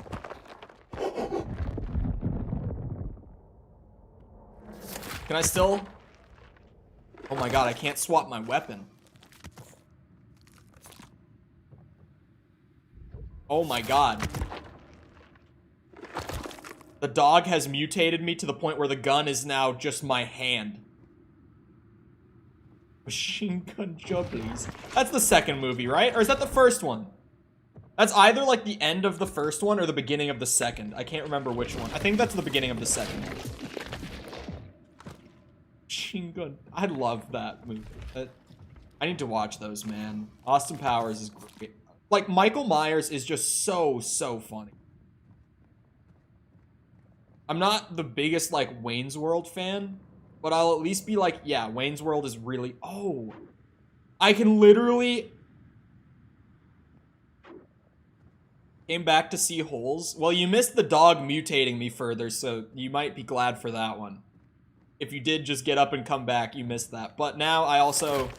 Can I still... Oh my god, I can't swap my weapon. Oh my god. The dog has mutated me to the point where the gun is now just my hand. Machine gun jugglies. That's the second movie, right? Or is that the first one? That's either like the end of the first one or the beginning of the second. I can't remember which one. I think that's the beginning of the second one. Machine gun. I love that movie. I need to watch those, man. Austin Powers is great. Like, Michael Myers is just so funny. I'm not the biggest, like, Wayne's World fan, but I'll at least be like, yeah, Wayne's World is really... Oh. I can literally... Came back to see holes. Well, you missed the dog mutating me further, so you might be glad for that one. If you did just get up and come back, you missed that. But now I also...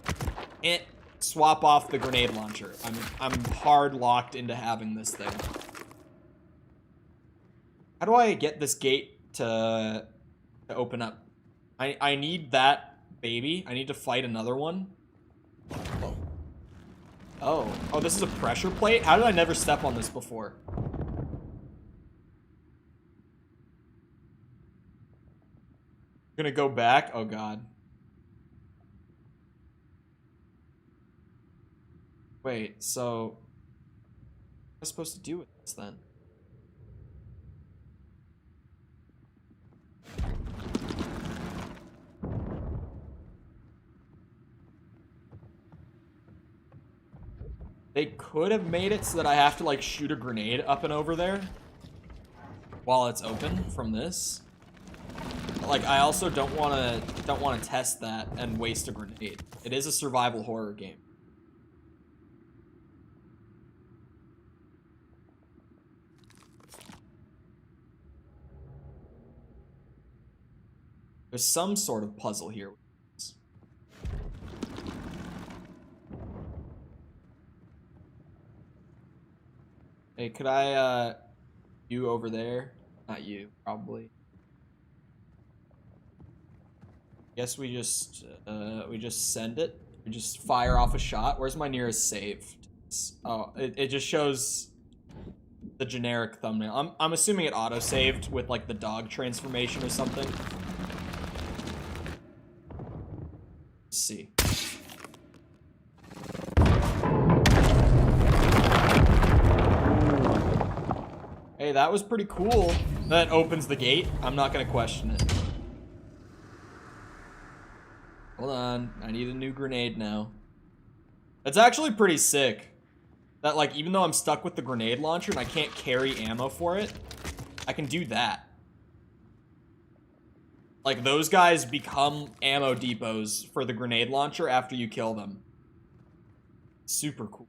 swap off the grenade launcher. I'm hard locked into having this thing. How do I get this gate to open up? I need that baby. I need to fight another one. Oh. Oh, this is a pressure plate? How did I never step on this before? Gonna go back? Oh god. Wait, so... What am I supposed to do with this, then? They could have made it so that I have to, like, shoot a grenade up and over there while it's open from this. Like, I also don't want to test that and waste a grenade. It is a survival horror game. There's some sort of puzzle here. Hey, could I, you over there? Not you, probably. Guess we just send it. We just fire off a shot. Where's my nearest save? Oh, it just shows the generic thumbnail. I'm assuming it auto-saved with, like, the dog transformation or something. Let's see. Hey, that was pretty cool. That opens the gate. I'm not gonna question it. Hold on. I need a new grenade now. That's actually pretty sick. That, like, even though I'm stuck with the grenade launcher and I can't carry ammo for it, I can do that. Like, those guys become ammo depots for the grenade launcher after you kill them. Super cool.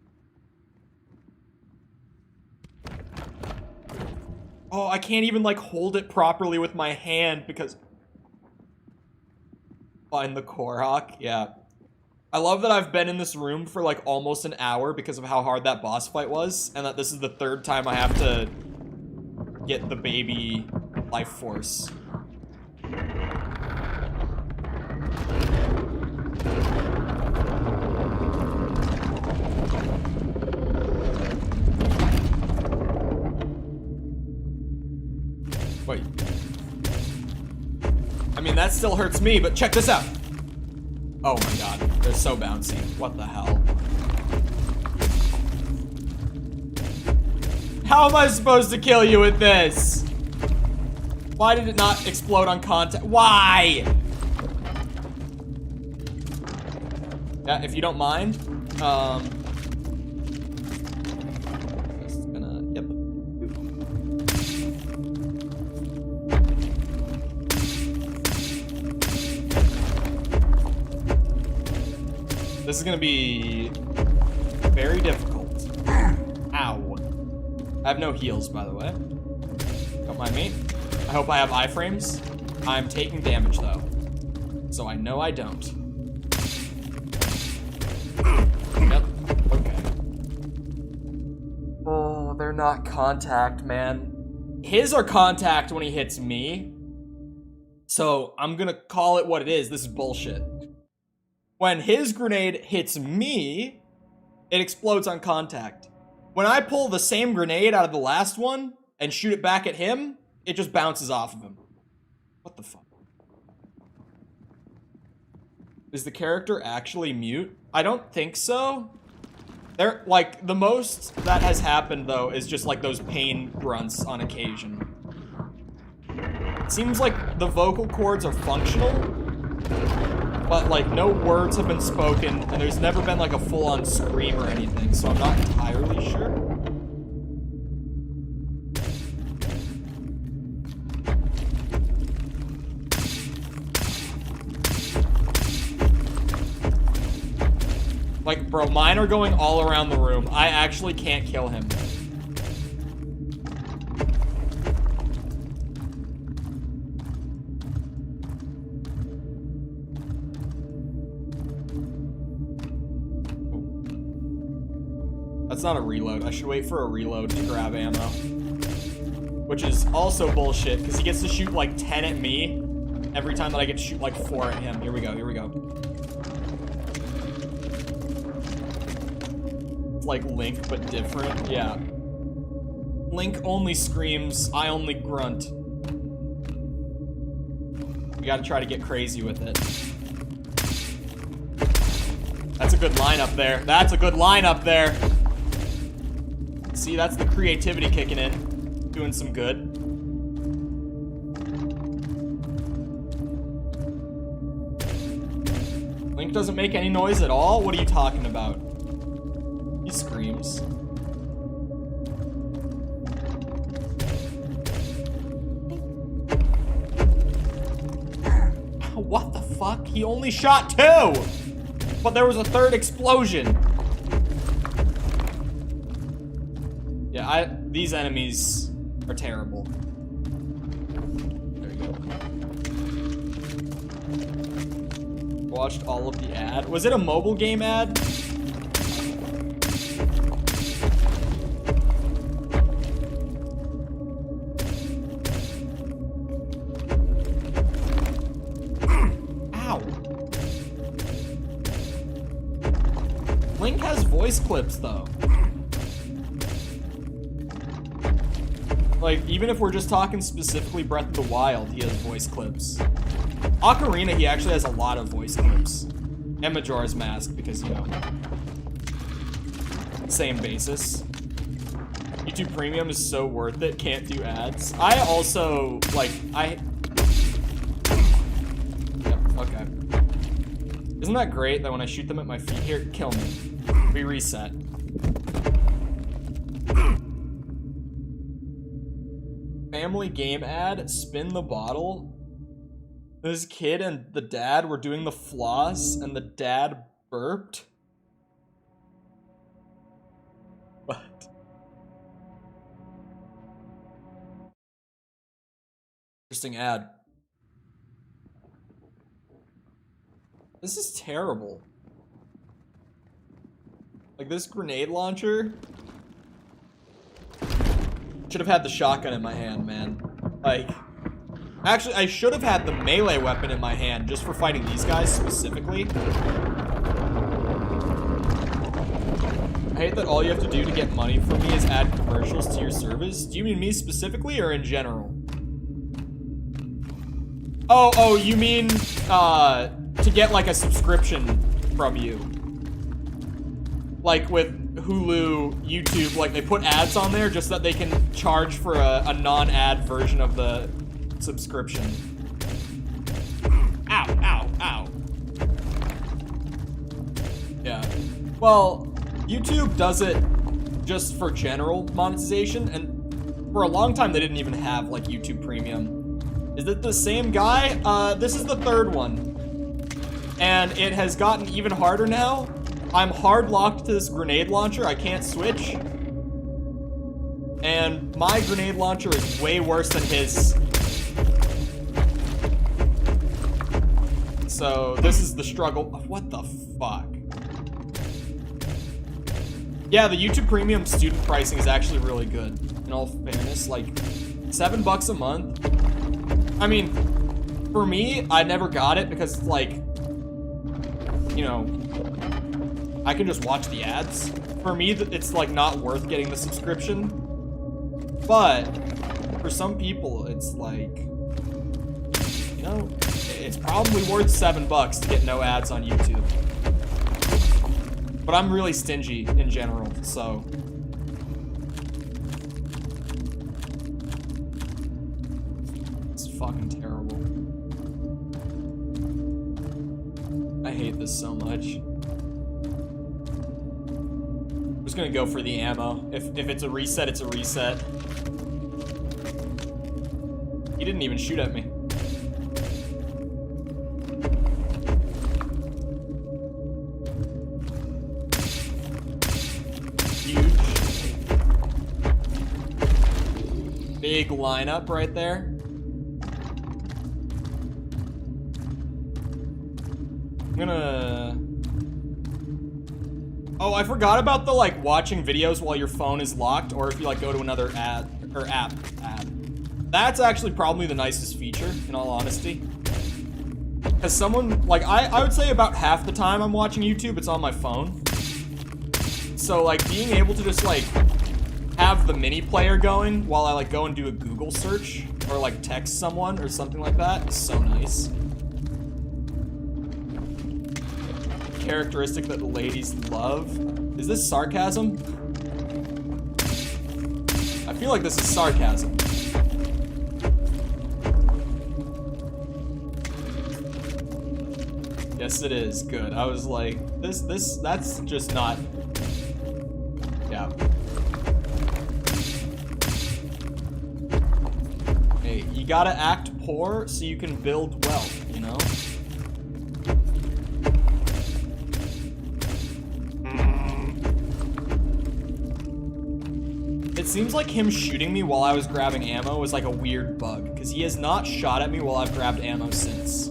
Oh, I can't even, like, hold it properly with my hand because... Find the Korok, yeah. I love that I've been in this room for like almost an hour because of how hard that boss fight was, and that this is the third time I have to get the baby life force. Wait. I mean, that still hurts me, but check this out. Oh my god, they're so bouncy. What the hell? How am I supposed to kill you with this? Why did it not explode on contact? Why? Yeah, if you don't mind, just gonna, yep. This is gonna be very difficult. Ow. I have no heals, by the way. Don't mind me. I hope I have iframes. I'm taking damage, though. So I know I don't. Yep. Okay. Oh, they're not contact, man. His are contact when he hits me. So I'm gonna call it what it is. This is bullshit. When his grenade hits me, it explodes on contact. When I pull the same grenade out of the last one and shoot it back at him, it just bounces off of him. What the fuck? Is the character actually mute? I don't think so. They're like, the most that has happened though is just like those pain grunts on occasion. It seems like the vocal cords are functional, but like no words have been spoken and there's never been like a full-on scream or anything, so I'm not entirely sure. Like, bro, mine are going all around the room. I actually can't kill him. That's not a reload. I should wait for a reload to grab ammo. Which is also bullshit, because he gets to shoot like 10 at me every time that I get to shoot like 4 at him. Here we go, here we go. Like Link, but different. Yeah. Link only screams, I only grunt. We gotta try to get crazy with it. That's a good line up there. That's a good line up there. See, that's the creativity kicking in. Doing some good. Link doesn't make any noise at all? What are you talking about? He screams. What the fuck? He only shot 2! But there was a 3rd explosion. Yeah, these enemies are terrible. There you go. Watched all of the ad. Was it a mobile game ad? Link has voice clips, though. Like, even if we're just talking specifically Breath of the Wild, he has voice clips. Ocarina, he actually has a lot of voice clips. And Majora's Mask, because, you know, same basis. YouTube Premium is so worth it, can't do ads. I also, like, Yep, okay. Isn't that great that when I shoot them at my feet here, kill me. We reset. Family game ad, spin the bottle. This kid and the dad were doing the floss and the dad burped. What? Interesting ad. This is terrible. Like, this grenade launcher... Should have had the shotgun in my hand, man. Like... Actually, I should have had the melee weapon in my hand just for fighting these guys specifically. I hate that all you have to do to get money from me is add commercials to your service. Do you mean me specifically or in general? Oh, you mean, to get, like, a subscription from you. Like, with Hulu, YouTube, like, they put ads on there just so that they can charge for a non-ad version of the subscription. Ow, ow, ow. Yeah. Well, YouTube does it just for general monetization, and for a long time they didn't even have, like, YouTube Premium. Is it the same guy? This is the third one. And it has gotten even harder now. I'm hard locked to this grenade launcher. I can't switch. And my grenade launcher is way worse than his. So this is the struggle. What the fuck? Yeah, the YouTube Premium student pricing is actually really good. In all fairness, like $7 a month. I mean, for me, I never got it because, like, you know, I can just watch the ads. For me, it's, like, not worth getting the subscription. But for some people, it's like, you know, it's probably worth $7 to get no ads on YouTube. But I'm really stingy in general, so. It's fucking terrible. I hate this so much. I'm just gonna go for the ammo. If it's a reset, it's a reset. He didn't even shoot at me. Huge. Big lineup right there. I'm gonna... Oh, I forgot about the, like, watching videos while your phone is locked, or if you, like, go to another ad, or app. That's actually probably the nicest feature, in all honesty. Because someone, like, I would say about half the time I'm watching YouTube, it's on my phone. So, like, being able to just, like, have the mini player going while I, like, go and do a Google search, or, like, text someone, or something like that is so nice. Characteristic that the ladies love. Is this sarcasm? I feel like this is sarcasm. Yes, it is. Good. I was like, that's just not. Yeah. Hey, you gotta act poor so you can build wealth, you know? It seems like him shooting me while I was grabbing ammo was like a weird bug, because he has not shot at me while I've grabbed ammo since.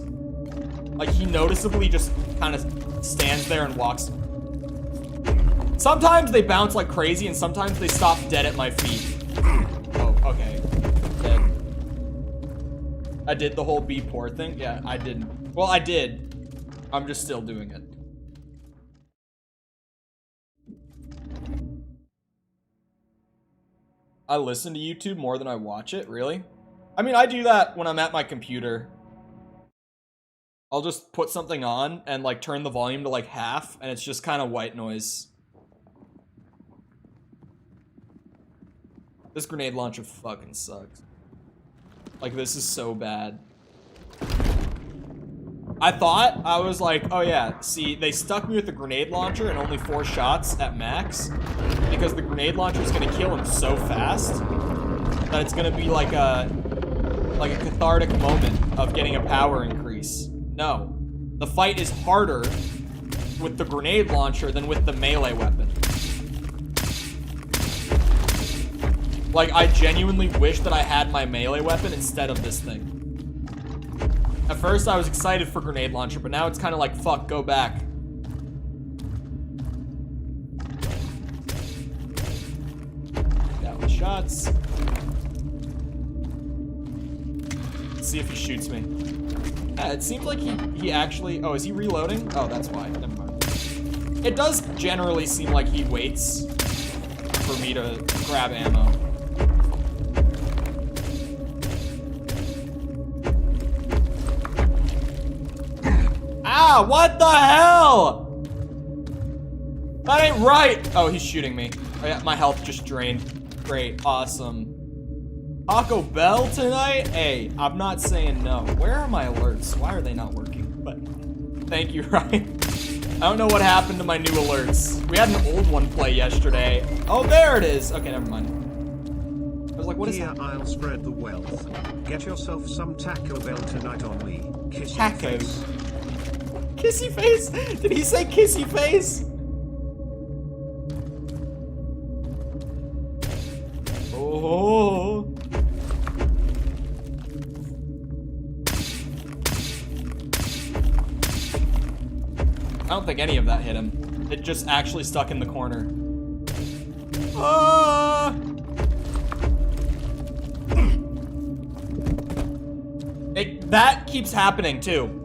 Like, he noticeably just kind of stands there and walks. Sometimes they bounce like crazy, and sometimes they stop dead at my feet. Oh, okay. Dead. I did the whole be poor thing? Yeah, I didn't. Well, I did. I'm just still doing it. I listen to YouTube more than I watch it, really? I mean, I do that when I'm at my computer. I'll just put something on and, like, turn the volume to, like, half, and it's just kind of white noise. This grenade launcher fucking sucks. Like, this is so bad. I was like, oh yeah, see, they stuck me with the grenade launcher and only 4 shots at max, because the grenade launcher is gonna kill him so fast that it's gonna be like a cathartic moment of getting a power increase. No, the fight is harder with the grenade launcher than with the melee weapon. Like, I genuinely wish that I had my melee weapon instead of this thing. At first, I was excited for grenade launcher, but now it's kind of like, fuck, go back. That was shots. Let's see if he shoots me. It seems like he actually... Oh, is he reloading? Oh, that's why. Never mind. It does generally seem like he waits for me to grab ammo. Ah, what the hell? That ain't right. Oh, he's shooting me. Oh, yeah, my health just drained. Great, awesome. Taco Bell tonight? Hey, I'm not saying no. Where are my alerts? Why are they not working? But thank you, Ryan. I don't know what happened to my new alerts. We had an old one play yesterday. Oh, there it is. Okay, never mind. I was like, what is that? I'll spread the wealth. Get yourself some Taco Bell tonight on me. Kissy Tacos. face. Kissy face? Did he say kissy face? Oh. I don't think any of that hit him. It just actually stuck in the corner. Ah! That keeps happening too.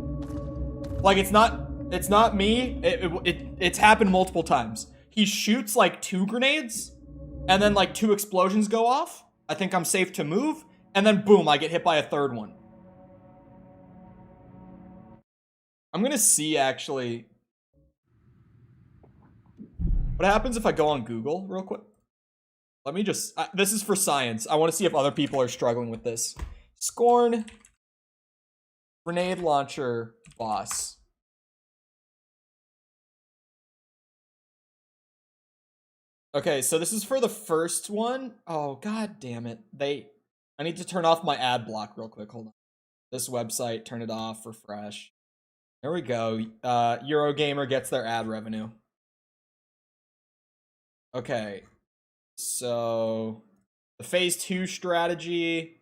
Like it's not me. It's happened multiple times. He shoots like 2 grenades, and then like 2 explosions go off. I think I'm safe to move, and then boom, I get hit by a 3rd one. I'm gonna see actually. What happens if I go on Google real quick? Let me just, this is for science. I want to see if other people are struggling with this. Scorn grenade launcher boss. Okay, so this is for the first one. Oh, god damn it. I need to turn off my ad block real quick. Hold on. This website, turn it off, refresh. There we go. Eurogamer gets their ad revenue. Okay, so the phase 2 strategy.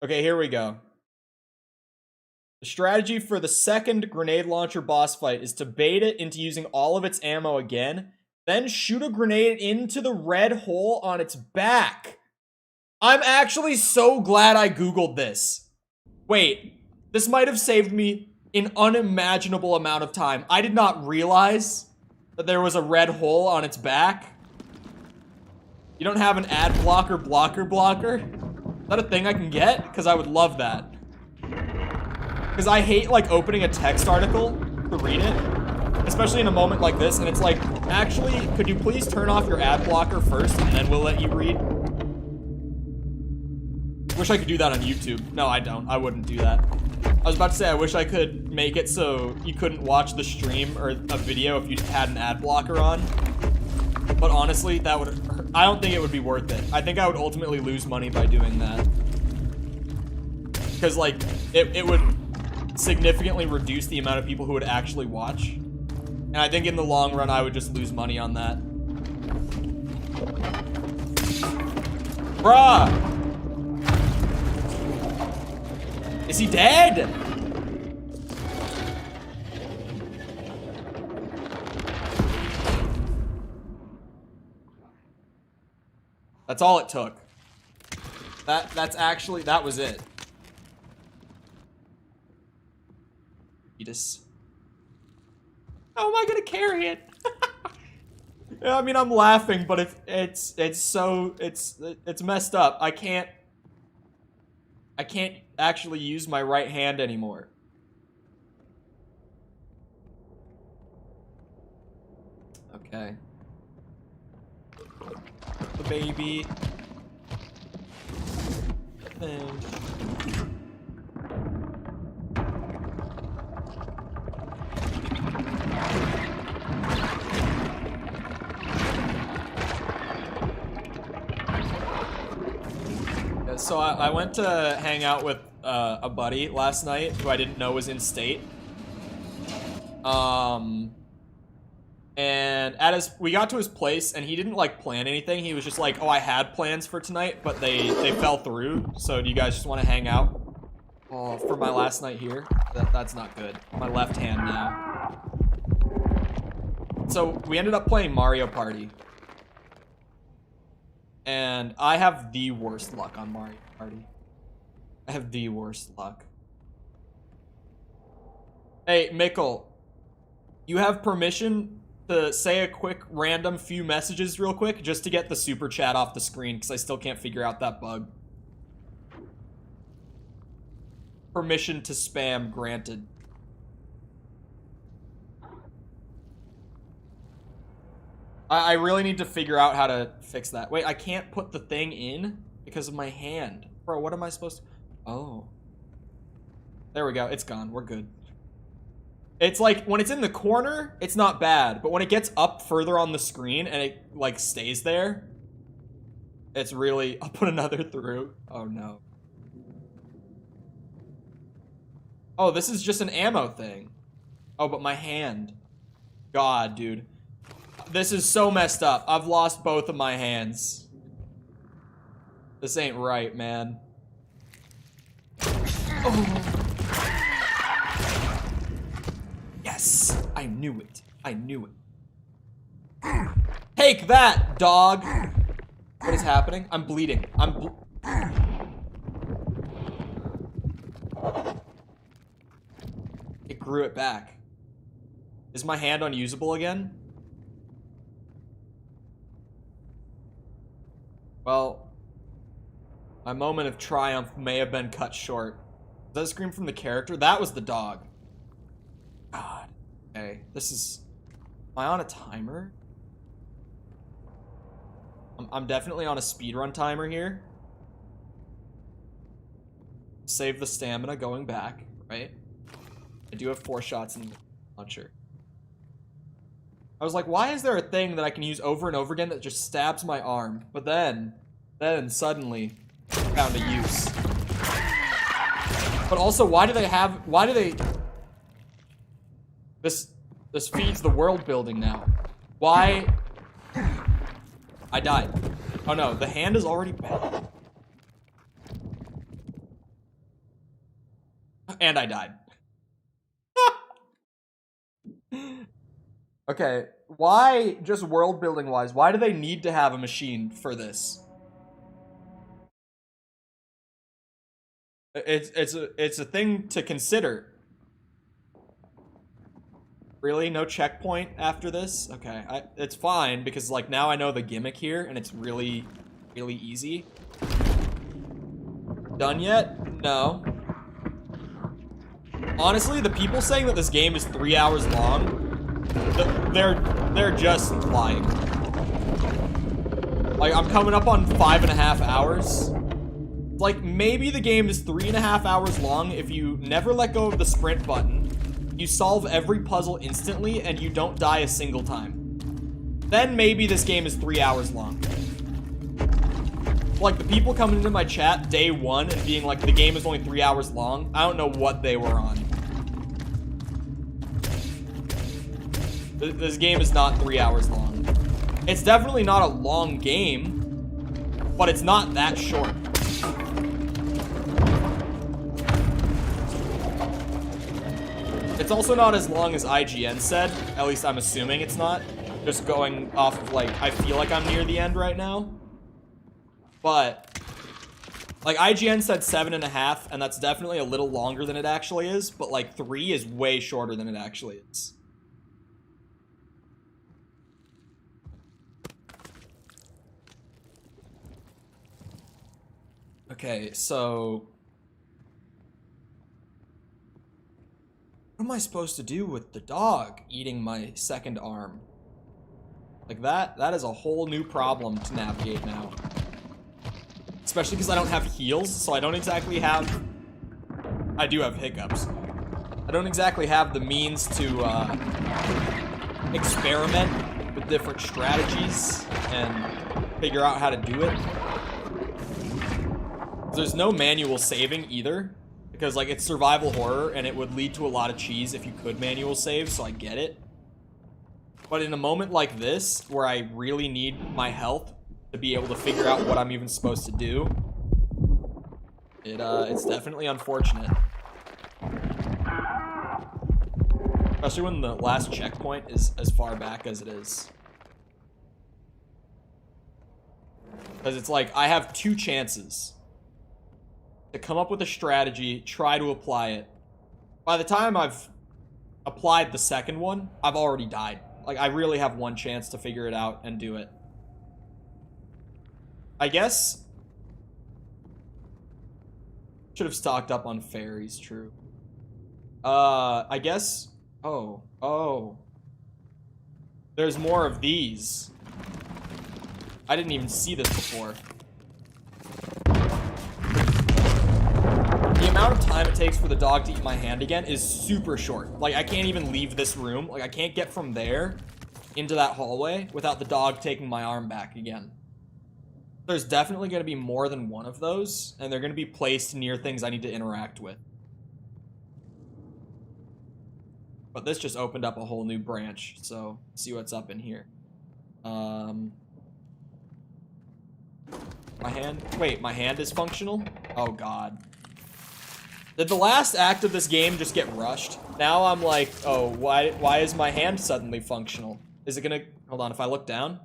Okay, here we go. The strategy for the second grenade launcher boss fight is to bait it into using all of its ammo again, then shoot a grenade into the red hole on its back. I'm actually so glad I Googled this. Wait, this might have saved me an unimaginable amount of time. I did not realize that there was a red hole on its back. You don't have an ad blocker blocker? Is that a thing I can get? Because I would love that. Because I hate, like, opening a text article to read it. Especially in a moment like this, and it's like, actually, could you please turn off your ad blocker first, and then we'll let you read? Wish I could do that on YouTube. No, I don't. I wouldn't do that. I was about to say, I wish I could make it so you couldn't watch the stream or a video if you had an ad blocker on. But honestly, that would... I don't think it would be worth it. I think I would ultimately lose money by doing that. Because, like, it would significantly reduce the amount of people who would actually watch. And I think in the long run, I would just lose money on that. Bruh! Is he dead? That's all it took. That's actually, that was it. Fetus. How am I gonna carry it? Yeah, I mean, I'm laughing, but it's messed up. I can't actually use my right hand anymore. Okay. The baby thing. So I went to hang out with a buddy last night who I didn't know was in state. And we got to his place and he didn't like plan anything. He was just like, oh, I had plans for tonight, but they fell through. So do you guys just want to hang out? Oh, for my last night here? That's not good. My left hand now. So, we ended up playing Mario Party. And I have the worst luck on Mario Party. I have the worst luck. Hey, Mikkel. You have permission to say a quick random few messages real quick just to get the super chat off the screen because I still can't figure out that bug. Permission to spam granted. I really need to figure out how to fix that. Wait, I can't put the thing in because of my hand. Bro, what am I supposed to... Oh. There we go. It's gone. We're good. It's like, when it's in the corner, it's not bad. But when it gets up further on the screen and it, like, stays there, it's really... I'll put another through. Oh, no. Oh, this is just an ammo thing. Oh, but my hand. God, dude. This is so messed up. I've lost both of my hands. This ain't right, man. Oh. Yes, I knew it. I knew it. Take that, dog. What is happening? I'm bleeding. It grew it back. Is my hand unusable again? Well, my moment of triumph may have been cut short. Was that a scream from the character? That was the dog. God. Okay, this is... Am I on a timer? I'm definitely on a speedrun timer here. Save the stamina going back, right? I do have 4 shots in the launcher. I was like, why is there a thing that I can use over and over again that just stabs my arm? But then suddenly, found a use. But also, why do they... This feeds the world building now. Why? I died. Oh no, the hand is already bad. And I died. Okay, why, just world building wise, why do they need to have a machine for this? It's a thing to consider. Really? No checkpoint after this? Okay, it's fine because like now I know the gimmick here and it's really, really easy. Done yet? No. Honestly, the people saying that this game is 3 hours long, they're just lying. Like, I'm coming up on 5.5 hours. Like, maybe the game is 3.5 hours long if you never let go of the sprint button, you solve every puzzle instantly, and you don't die a single time. Then maybe this game is 3 hours long. Like, the people coming into my chat day 1 and being like, the game is only 3 hours long, I don't know what they were on. This game is not 3 hours long. It's definitely not a long game, but it's not that short. It's also not as long as IGN said. At least I'm assuming it's not. Just going off of, like, I feel like I'm near the end right now. But, like, IGN said 7.5, and that's definitely a little longer than it actually is. But, like, 3 is way shorter than it actually is. Okay, so... what am I supposed to do with the dog eating my second arm? Like, that is a whole new problem to navigate now. Especially because I don't have heals, so I don't exactly have... I do have hiccups. I don't exactly have the means to, experiment with different strategies and figure out how to do it. There's no manual saving either, because like it's survival horror and it would lead to a lot of cheese if you could manual save, so I get it. But in a moment like this, where I really need my health to be able to figure out what I'm even supposed to do, It's definitely unfortunate. Especially when the last checkpoint is as far back as it is. Because it's like, I have 2 chances to come up with a strategy, try to apply it. By the time I've applied the second one, I've already died. Like, I really have 1 chance to figure it out and do it. I guess... should have stocked up on fairies, true. I guess... Oh. There's more of these. I didn't even see this before. The amount of time it takes for the dog to eat my hand again is super short. Like, I can't even leave this room. Like, I can't get from there into that hallway without the dog taking my arm back again. There's definitely going to be more than one of those, and they're going to be placed near things I need to interact with. But this just opened up a whole new branch, so see what's up in here. My hand? Wait, my hand is functional? Oh, God. Did the last act of this game just get rushed? Now I'm like, oh, why is my hand suddenly functional? Is it gonna... Hold on, if I look down...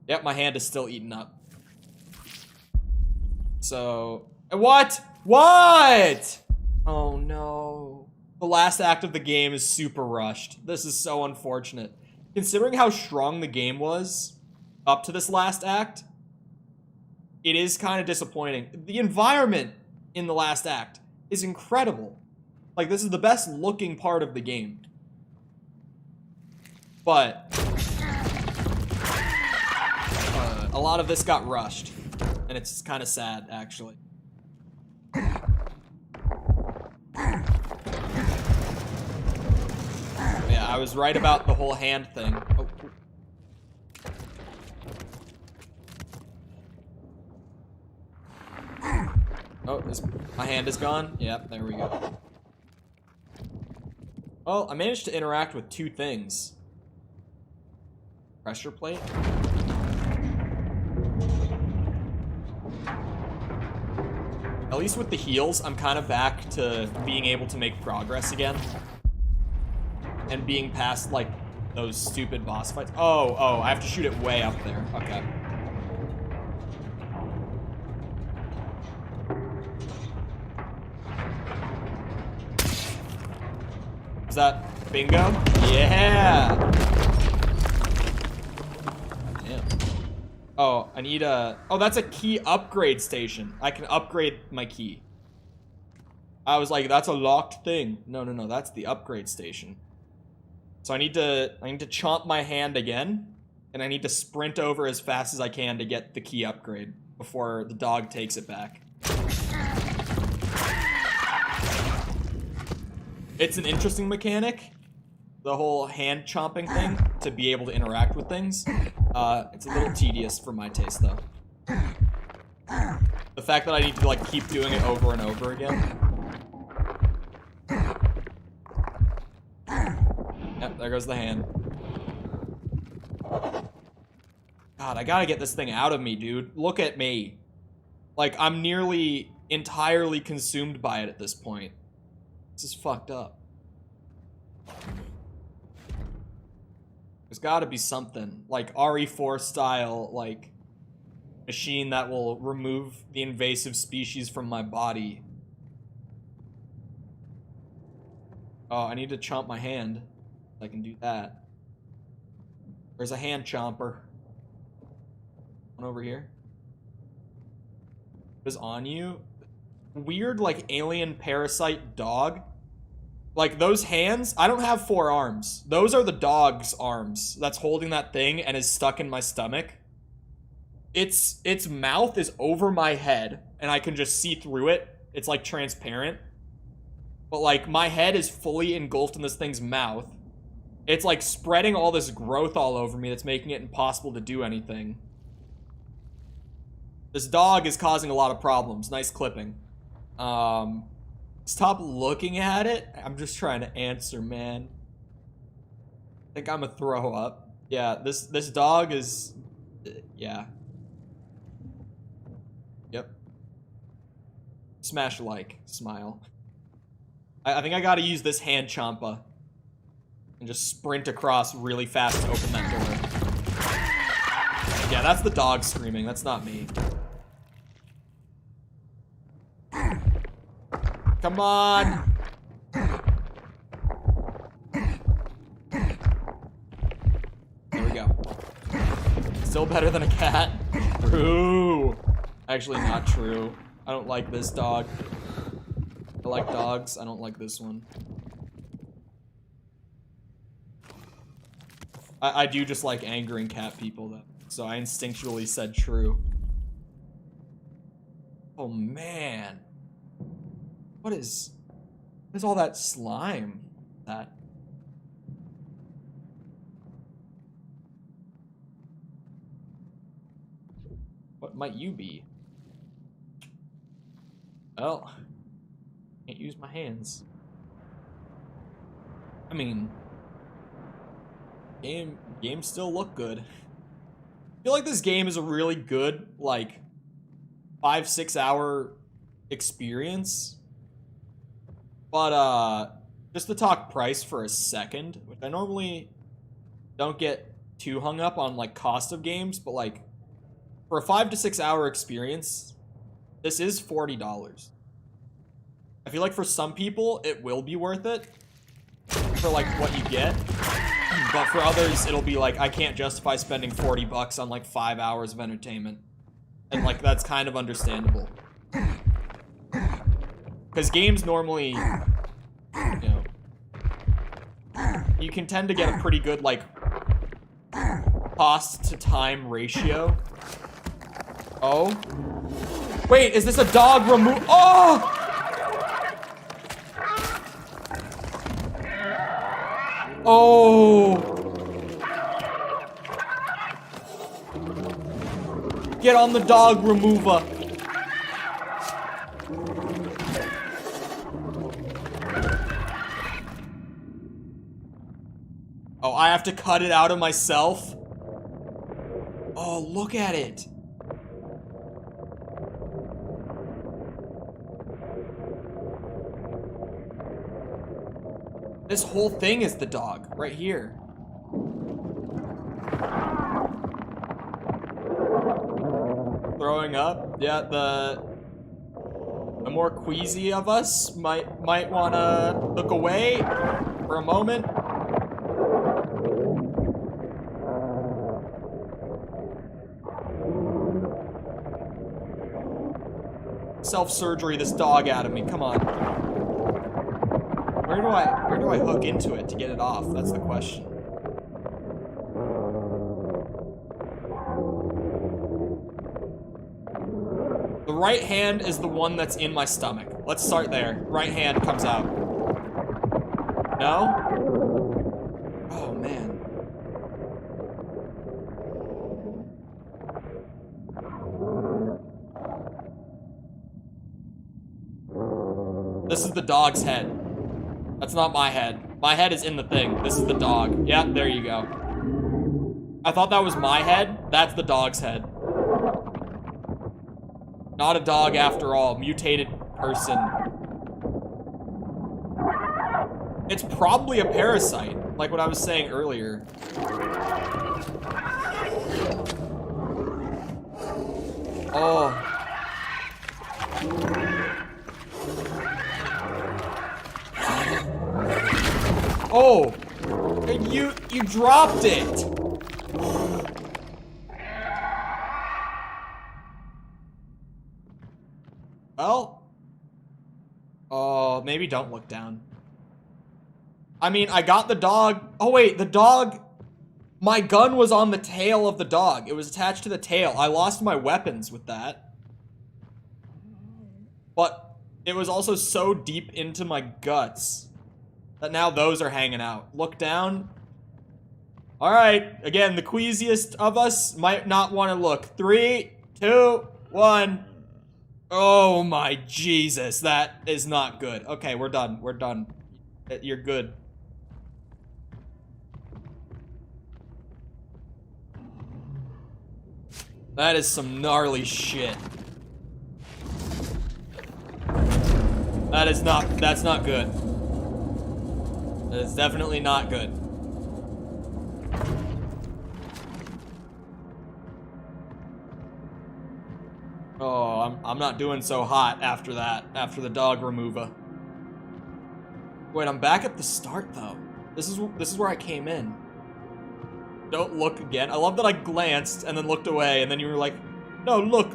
Yep, my hand is still eaten up. So... What? What? Oh, no. The last act of the game is super rushed. This is so unfortunate. Considering how strong the game was up to this last act, it is kind of disappointing. The environment in the last act is incredible. Like, this is the best looking part of the game. But a lot of this got rushed, and it's kind of sad, actually. Yeah, I was right about the whole hand thing. Oh. Oh, my hand is gone? Yep, there we go. Well, I managed to interact with 2 things. Pressure plate. At least with the heals, I'm kind of back to being able to make progress again. And being past, like, those stupid boss fights. Oh, I have to shoot it way up there. Okay. Is that bingo? Yeah! Damn. Oh, I need a... Oh, that's a key upgrade station. I can upgrade my key. I was like, that's a locked thing. No, that's the upgrade station. So I need to chomp my hand again, and I need to sprint over as fast as I can to get the key upgrade before the dog takes it back. It's an interesting mechanic, the whole hand chomping thing, to be able to interact with things. It's a little tedious for my taste, though. The fact that I need to, like, keep doing it over and over again. Yep, there goes the hand. God, I gotta get this thing out of me, dude. Look at me. Like, I'm nearly entirely consumed by it at this point. This is fucked up. There's gotta be something, like RE4 style, like, machine that will remove the invasive species from my body. Oh, I need to chomp my hand. I can do that. There's a hand chomper. One over here. What is on you? Weird, like, alien parasite dog. Like, those hands, I don't have 4 arms. Those are the dog's arms that's holding that thing and is stuck in my stomach. Its mouth is over my head, and I can just see through it. It's, like, transparent. But, like, my head is fully engulfed in this thing's mouth. It's, like, spreading all this growth all over me that's making it impossible to do anything. This dog is causing a lot of problems. Nice clipping. Stop looking at it. I'm just trying to answer, man. I think I'm gonna throw up. Yeah, this dog is... yeah. Yep. Smash like. Smile. I think I gotta use this hand champa. And just sprint across really fast to open that door. Yeah, that's the dog screaming. That's not me. Come on! There we go. Still better than a cat. True. Actually, not true. I don't like this dog. I like dogs. I don't like this one. I do just like angering cat people, though. So I instinctually said true. Oh, man. What is all that slime? That... What might you be? Oh. Can't use my hands. I mean... Games still look good. I feel like this game is a really good, like, 5-6 hour experience. But, just to talk price for a second, which I normally don't get too hung up on, like, cost of games, but, like, for a 5 to 6 hour experience, this is $40. I feel like for some people, it will be worth it for, like, what you get. But for others, it'll be like, I can't justify spending $40 on, like, 5 hours of entertainment. And, like, that's kind of understandable. Because games normally, you know, you can tend to get a pretty good, like, cost to time ratio. Oh. Wait, is this a dog remove? Oh! Oh! Get on the dog remover. Oh, I have to cut it out of myself? Oh, look at it. This whole thing is the dog, right here. Throwing up? Yeah, the more queasy of us might wanna look away for a moment. Self-surgery this dog out of me, come on. Where do I hook into it to get it off? That's the question. The right hand is the one that's in my stomach. Let's start there. Right hand comes out. No? Oh, man. This is the dog's head. That's not my head. My head is in the thing. This is the dog. Yeah, there you go. I thought that was my head. That's the dog's head. Not a dog after all. Mutated person. It's probably a parasite, like what I was saying earlier. Oh. Oh, you dropped it. Well, oh, maybe don't look down. I mean, I got the dog. Oh wait, the dog, my gun was on the tail of the dog. It was attached to the tail. I lost my weapons with that. But it was also so deep into my guts that now those are hanging out. Look down. All right, again, the queasiest of us might not want to look. 3, 2, 1. Oh my Jesus, that is not good. Okay, we're done. We're done. You're good. That is some gnarly shit. That's not good. That is definitely not good. Oh, I'm not doing so hot after that, after the dog remover. Wait, I'm back at the start though. This is where I came in. Don't look again. I love that I glanced and then looked away and then you were like, no, look.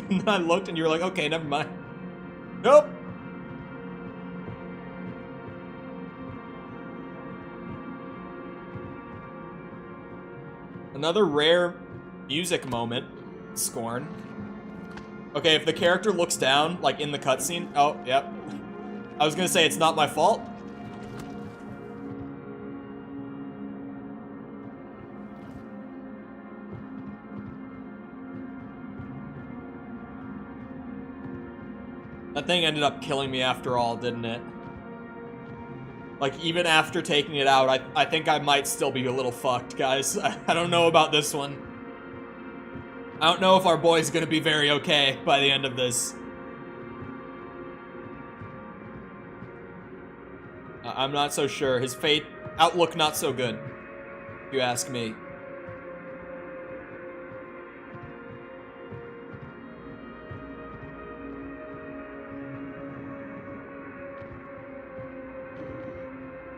And then I looked and you were like, okay, never mind. Nope. Another rare music moment, Scorn. Okay, if the character looks down, like in the cutscene, oh, yep. I was gonna say it's not my fault. That thing ended up killing me after all, didn't it? Like, even after taking it out, I think I might still be a little fucked, guys. I don't know about this one. I don't know if our boy's gonna be very okay by the end of this. I'm not so sure. His fate outlook not so good, if you ask me.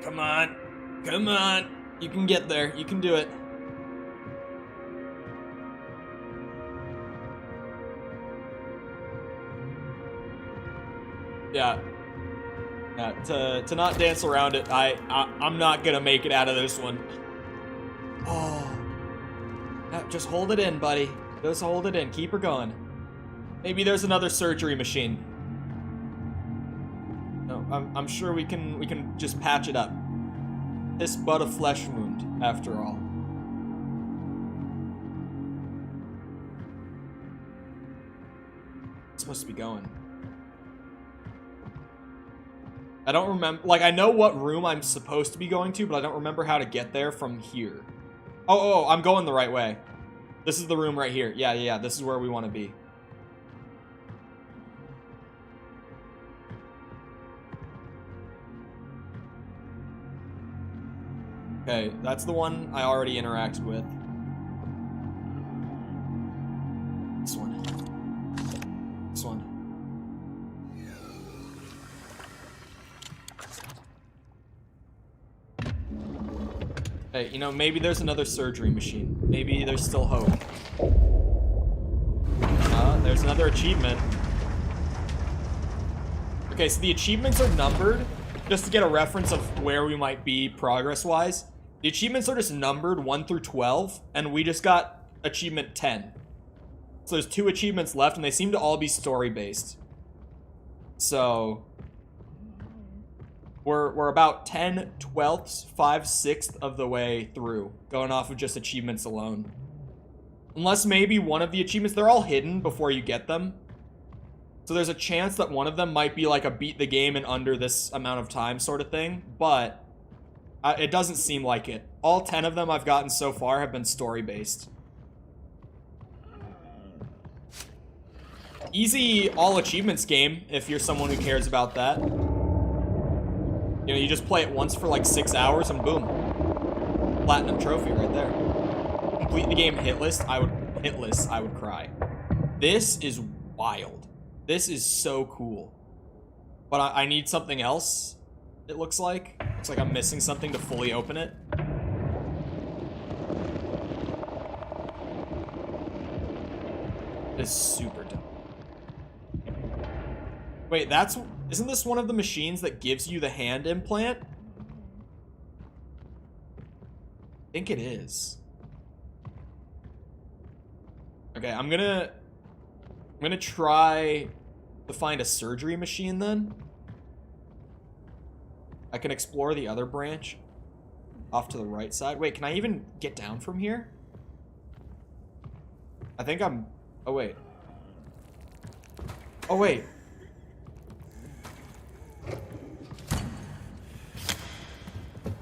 Come on. Come on. You can get there. You can do it. Yeah. To not dance around it, I'm not gonna make it out of this one. Oh. Yeah, just hold it in, buddy. Just hold it in. Keep her going. Maybe there's another surgery machine. No, I'm sure we can just patch it up. This but a flesh wound, after all. It's supposed to be going. I don't remember, like, I know what room I'm supposed to be going to, but I don't remember how to get there from here. Oh, I'm going the right way. This is the room right here. Yeah, this is where we want to be. Okay, that's the one I already interacted with. This one. This one. Hey, you know, maybe there's another surgery machine. Maybe there's still hope. There's another achievement. Okay, so the achievements are numbered, just to get a reference of where we might be progress-wise. The achievements are just numbered 1 through 12, and we just got achievement 10. So there's 2 achievements left, and they seem to all be story-based. So we're about 10 twelfths, 5/6 of the way through, going off of just achievements alone. Unless maybe one of the achievements, they're all hidden before you get them. So there's a chance that one of them might be like a beat the game in under this amount of time sort of thing, but it doesn't seem like it. All 10 of them I've gotten so far have been story-based. Easy all achievements game, if you're someone who cares about that. You know, you just play it once for like 6 hours and boom. Platinum trophy right there. Complete the game hitless, I would cry. This is wild. This is so cool. But I need something else, it looks like. Looks like I'm missing something to fully open it. This is super dope. Wait, isn't this one of the machines that gives you the hand implant? I think it is. Okay, I'm gonna try to find a surgery machine then. I can explore the other branch off to the right side. Wait, can I even get down from here? I think I'm... Oh, wait. Oh, wait.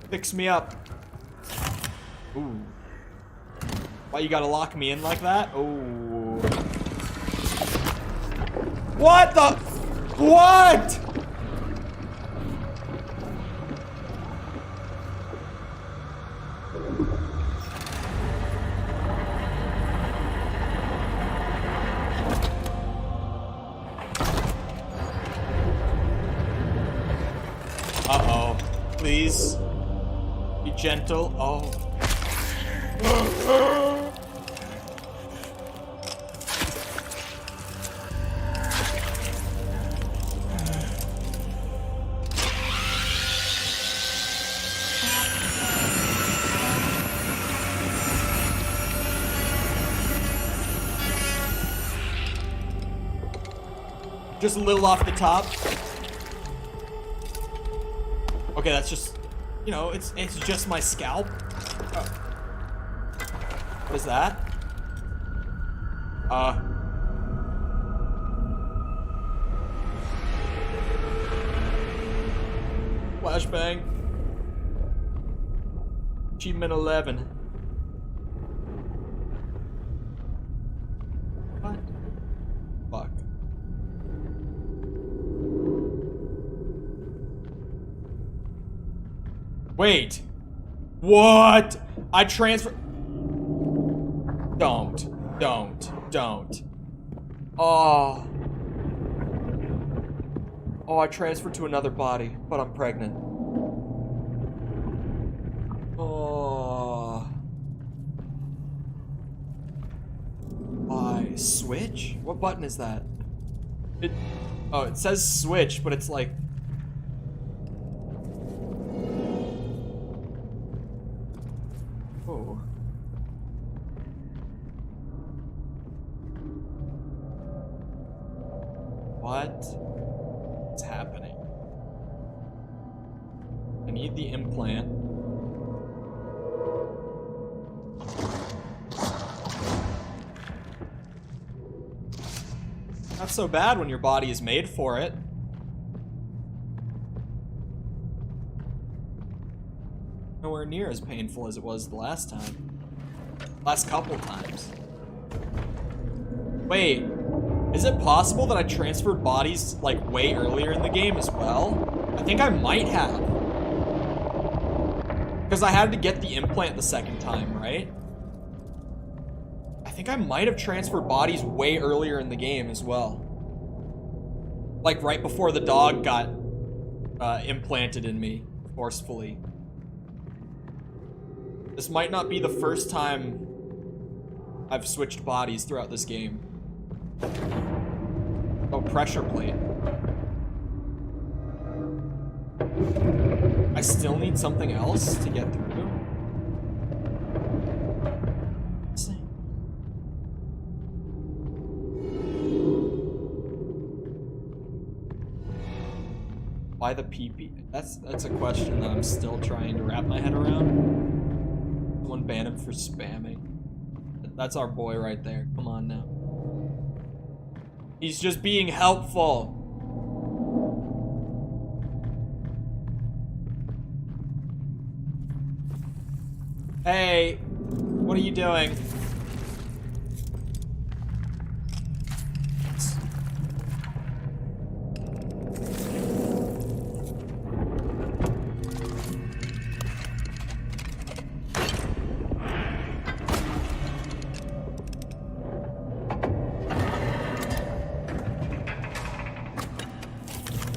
Fix me up. Ooh. Why you gotta lock me in like that? Ooh. What the? What? please. Be gentle. Oh. Just a little off the top. Okay, that's just, you know, it's just my scalp. Oh. What is that? Flashbang. Achievement 11. What? Fuck. Wait. What? I transfer. Don't. Oh. Oh, I transferred to another body, but I'm pregnant. Oh. I switch? What button is that? Oh, it says switch, but it's like. Oh. What is happening? I need the implant. Not so bad when your body is made for it. Nowhere near as painful as it was the last time. Last couple times. Wait, is it possible that I transferred bodies like way earlier in the game as well? I think I might have. Because I had to get the implant the second time, right? I think I might have transferred bodies way earlier in the game as well. Like right before the dog got implanted in me forcefully. This might not be the first time I've switched bodies throughout this game. Oh, pressure plate. I still need something else to get through. Let's see. Why the PP? That's a question that I'm still trying to wrap my head around. Someone ban him for spamming. That's our boy right there. Come on now. He's just being helpful. Hey, what are you doing?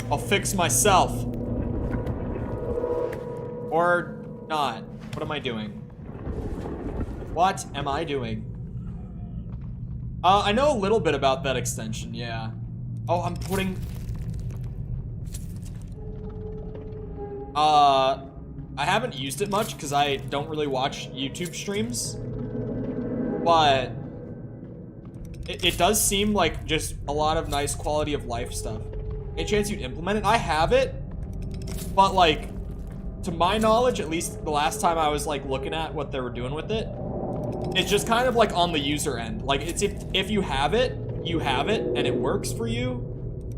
I'll fix myself. Or not. What am I doing? What am I doing? I know a little bit about that extension, yeah. Oh, I'm putting... I haven't used it much because I don't really watch YouTube streams. But... It does seem like just a lot of nice quality of life stuff. Any chance you'd implement it? I have it, but like, to my knowledge, at least the last time I was like looking at what they were doing with it, it's just kind of like on the user end. Like it's if you have it, you have it, and it works for you.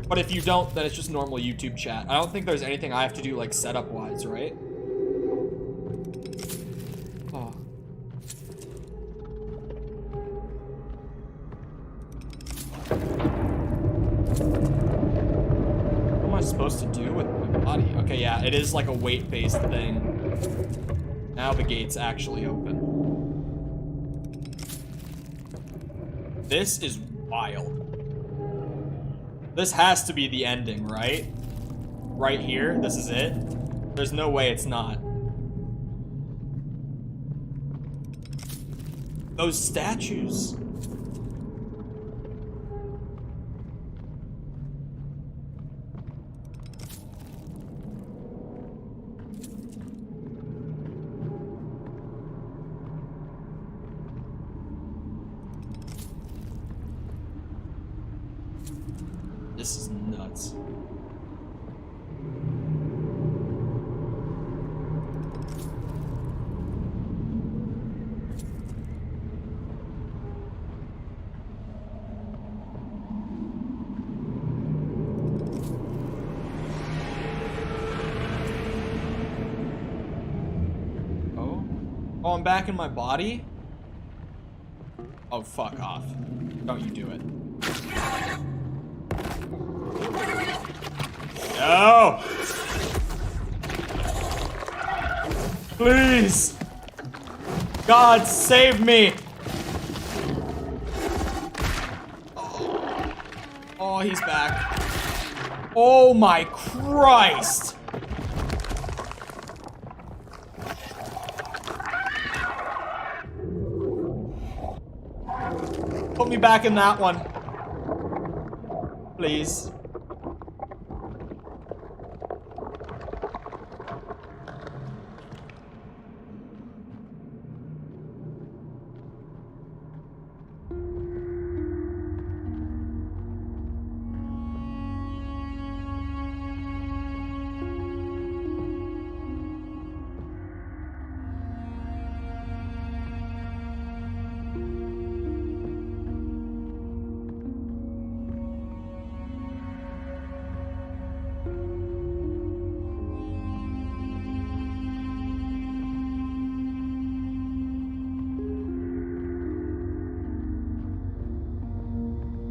But if you don't, then it's just normal YouTube chat. I don't think there's anything I have to do like setup wise, right? Oh. What am I supposed to do with my body? Okay, yeah, it is like a weight-based thing. Now the gate's actually open. This is wild. This has to be the ending, right? Right here, this is it. There's no way it's not. Those statues. This is nuts. Oh, I'm back in my body? Oh, fuck off. Don't you do it. No! Please! God, save me! Oh, he's back. Oh my Christ! Put me back in that one. Please.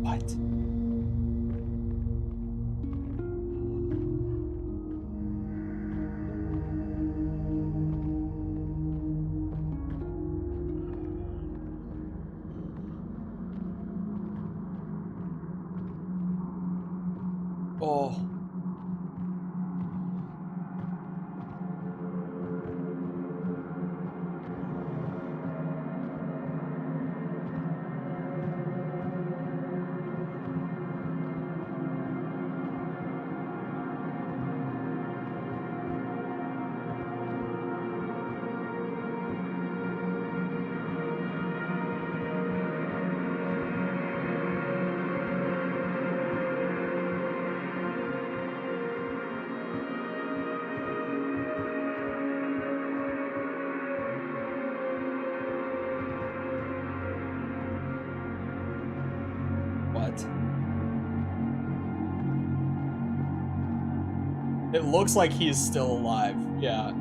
What? Oh. What? It looks like he's still alive. Yeah.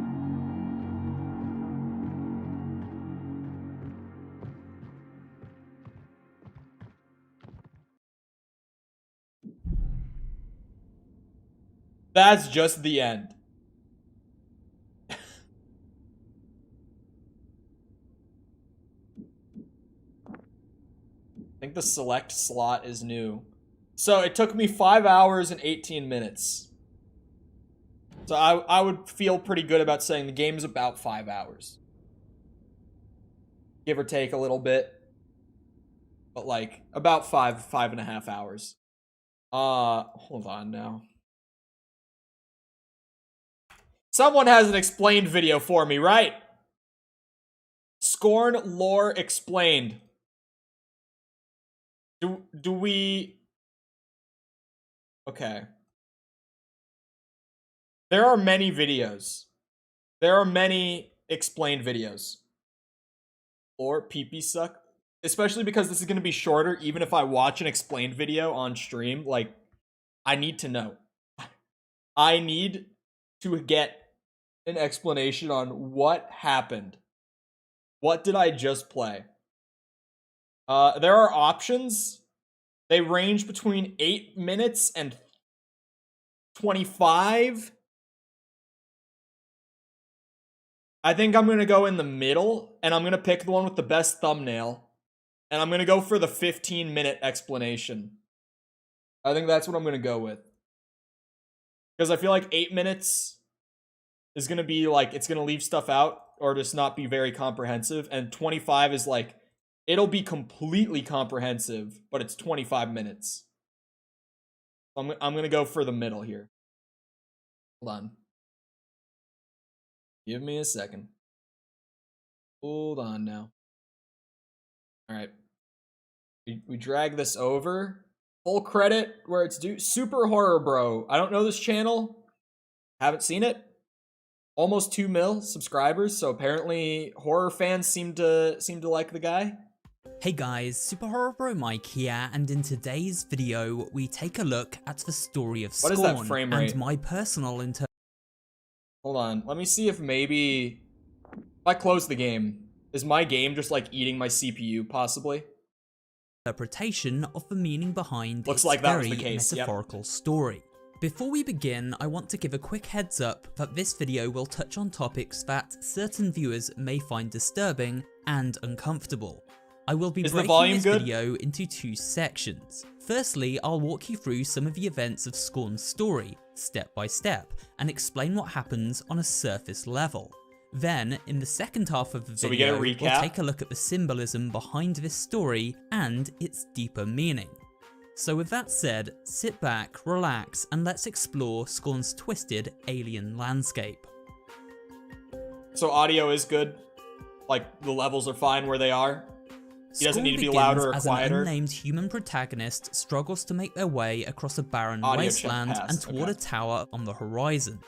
That's just the end. I think the select slot is new. So it took me 5 hours and 18 minutes. So I would feel pretty good about saying the game is about 5 hours. Give or take a little bit. But like about 5.5 hours. Hold on now. Someone has an explained video for me, right? Scorn lore explained. Do we... Okay. There are many videos. There are many explained videos. Or pee-pee suck. Especially because this is going to be shorter, even if I watch an explained video on stream. Like, I need to know. I need to get an explanation on what happened. What did I just play? There are options. They range between 8 minutes and 25. I think I'm going to go in the middle, and I'm going to pick the one with the best thumbnail. And I'm going to go for the 15-minute explanation. I think that's what I'm going to go with. Because I feel like 8 minutes is going to be like, it's going to leave stuff out or just not be very comprehensive. And 25 is like, it'll be completely comprehensive, but it's 25 minutes. I'm going to go for the middle here. Hold on. Give me a second. Hold on now. All right. We drag this over. Full credit where it's due. Super Horror Bro. I don't know this channel. Haven't seen it. Almost 2 mil subscribers, so apparently horror fans seem to like the guy. Hey guys, Super Horror Bro Mike here, and in today's video we take a look at the story of Scorn What is that frame rate? and my personal Hold on, let me see if maybe if I close the game, is my game just like eating my CPU possibly? interpretation of the meaning behind Looks its like that was very the case, yep. metaphorical story. Before we begin, I want to give a quick heads up that this video will touch on topics that certain viewers may find disturbing and uncomfortable. I will be breaking this video into 2 sections. Firstly, I'll walk you through some of the events of Scorn's story, step by step, and explain what happens on a surface level. Then, in the second half of the video, we'll take a look at the symbolism behind this story and its deeper meaning. So with that said, sit back, relax, and let's explore Scorn's twisted alien landscape. So audio is good? Like, the levels are fine where they are? He doesn't need to be louder or quieter? As an unnamed human protagonist struggles to make their way across a barren wasteland and toward a tower on the horizon.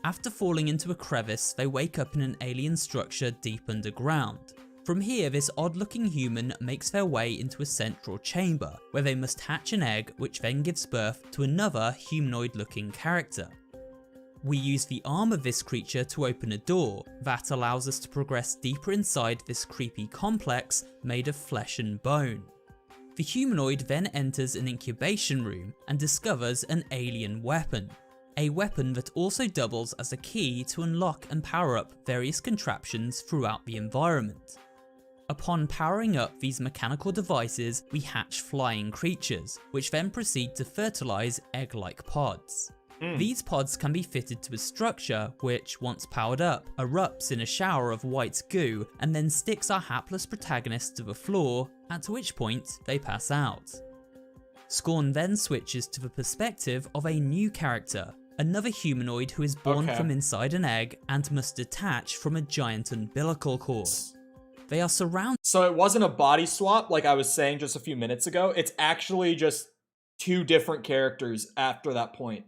After falling into a crevice, they wake up in an alien structure deep underground. From here, this odd-looking human makes their way into a central chamber, where they must hatch an egg which then gives birth to another humanoid-looking character. We use the arm of this creature to open a door that allows us to progress deeper inside this creepy complex made of flesh and bone. The humanoid then enters an incubation room and discovers an alien weapon. A weapon that also doubles as a key to unlock and power up various contraptions throughout the environment. Upon powering up these mechanical devices, we hatch flying creatures, which then proceed to fertilize egg-like pods. These pods can be fitted to a structure which, once powered up, erupts in a shower of white goo and then sticks our hapless protagonists to the floor, at which point they pass out. Scorn then switches to the perspective of a new character, another humanoid who is born from inside an egg and must detach from a giant umbilical cord. They are surrounded. So it wasn't a body swap like I was saying just a few minutes ago. It's actually just 2 different characters after that point.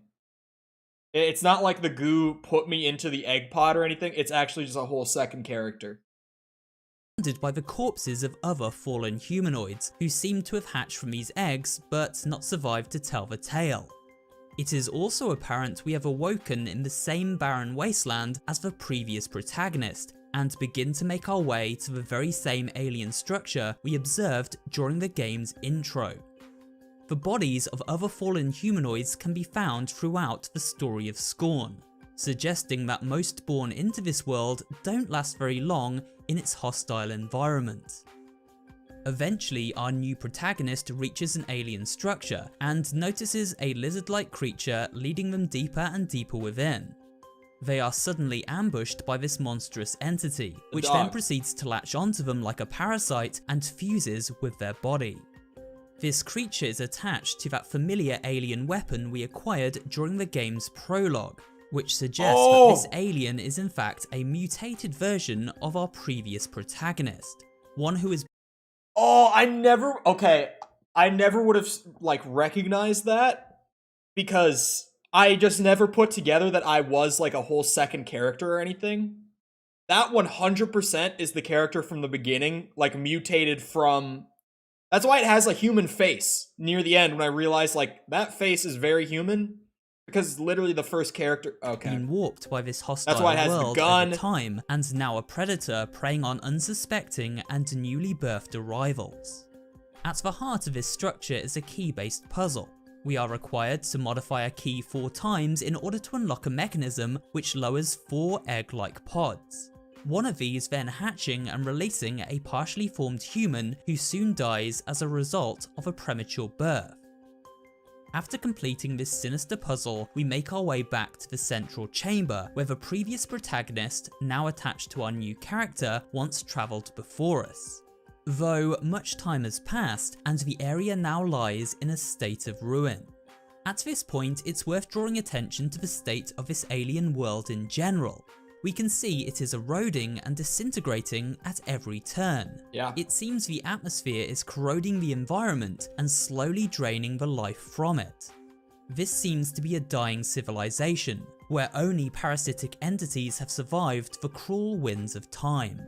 It's not like the goo put me into the egg pod or anything. It's actually just a whole second character. Surrounded by the corpses of other fallen humanoids who seem to have hatched from these eggs but not survived to tell the tale. It is also apparent we have awoken in the same barren wasteland as the previous protagonist, and begin to make our way to the very same alien structure we observed during the game's intro. The bodies of other fallen humanoids can be found throughout the story of Scorn, suggesting that most born into this world don't last very long in its hostile environment. Eventually, our new protagonist reaches an alien structure and notices a lizard-like creature leading them deeper and deeper within. They are suddenly ambushed by this monstrous entity, which then proceeds to latch onto them like a parasite and fuses with their body. This creature is attached to that familiar alien weapon we acquired during the game's prologue, which suggests that this alien is in fact a mutated version of our previous protagonist, one who is— I never would have like recognized that, because I just never put together that I was like a whole second character or anything. That 100% is the character from the beginning, like mutated from... That's why it has a human face near the end when I realized like that face is very human, because it's literally the first character. Been warped by this hostile That's why it has world the gun. Over time, and now a predator preying on unsuspecting and newly birthed arrivals. At the heart of this structure is a key-based puzzle. We are required to modify a key 4 times in order to unlock a mechanism which lowers 4 egg-like pods. One of these then hatching and releasing a partially formed human who soon dies as a result of a premature birth. After completing this sinister puzzle, we make our way back to the central chamber, where the previous protagonist, now attached to our new character, once travelled before us. Though much time has passed, and the area now lies in a state of ruin. At this point, it's worth drawing attention to the state of this alien world in general. We can see it is eroding and disintegrating at every turn. Yeah. It seems the atmosphere is corroding the environment and slowly draining the life from it. This seems to be a dying civilization, where only parasitic entities have survived the cruel winds of time.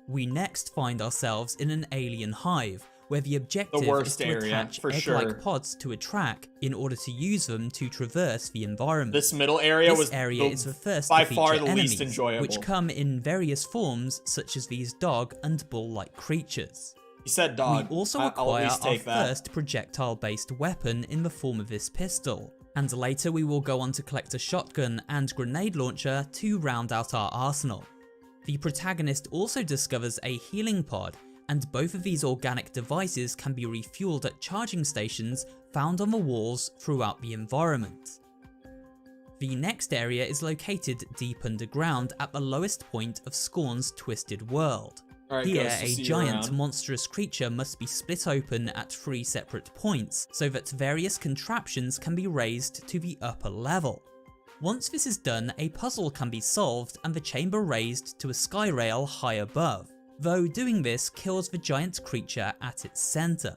We next find ourselves in an alien hive, where the objective is to attach egg-like pods to a track in order to use them to traverse the environment. This middle area is the first by to far feature the least enemies, enjoyable. which come in various forms such as these dog and bull-like creatures. You said dog. We also acquire our first projectile-based weapon in the form of this pistol, and later we will go on to collect a shotgun and grenade launcher to round out our arsenal. The protagonist also discovers a healing pod, and both of these organic devices can be refueled at charging stations found on the walls throughout the environment. The next area is located deep underground at the lowest point of Scorn's twisted world. Here, a giant monstrous creature must be split open at 3 separate points so that various contraptions can be raised to the upper level. Once this is done, a puzzle can be solved and the chamber raised to a sky rail high above, though doing this kills the giant creature at its centre.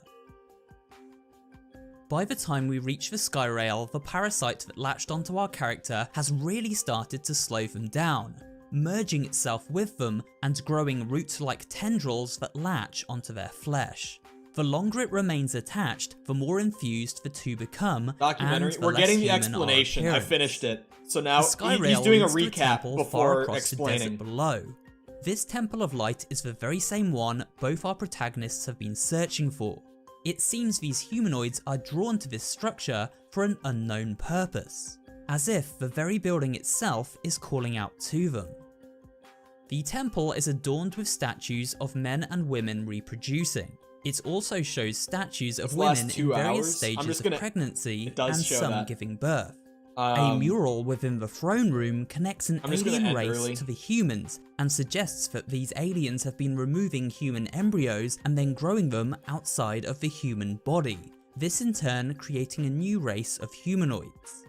By the time we reach the sky rail, the parasite that latched onto our character has really started to slow them down, merging itself with them and growing root-like tendrils that latch onto their flesh. The longer it remains attached, the more infused the two become. Documentary. We're getting the explanation. I finished it. So now he's doing a recap before explaining. Below. This Temple of Light is the very same one both our protagonists have been searching for. It seems these humanoids are drawn to this structure for an unknown purpose, as if the very building itself is calling out to them. The temple is adorned with statues of men and women reproducing. It also shows statues of women in various stages of pregnancy and some giving birth. A mural within the throne room connects an alien race to the humans and suggests that these aliens have been removing human embryos and then growing them outside of the human body, this in turn creating a new race of humanoids.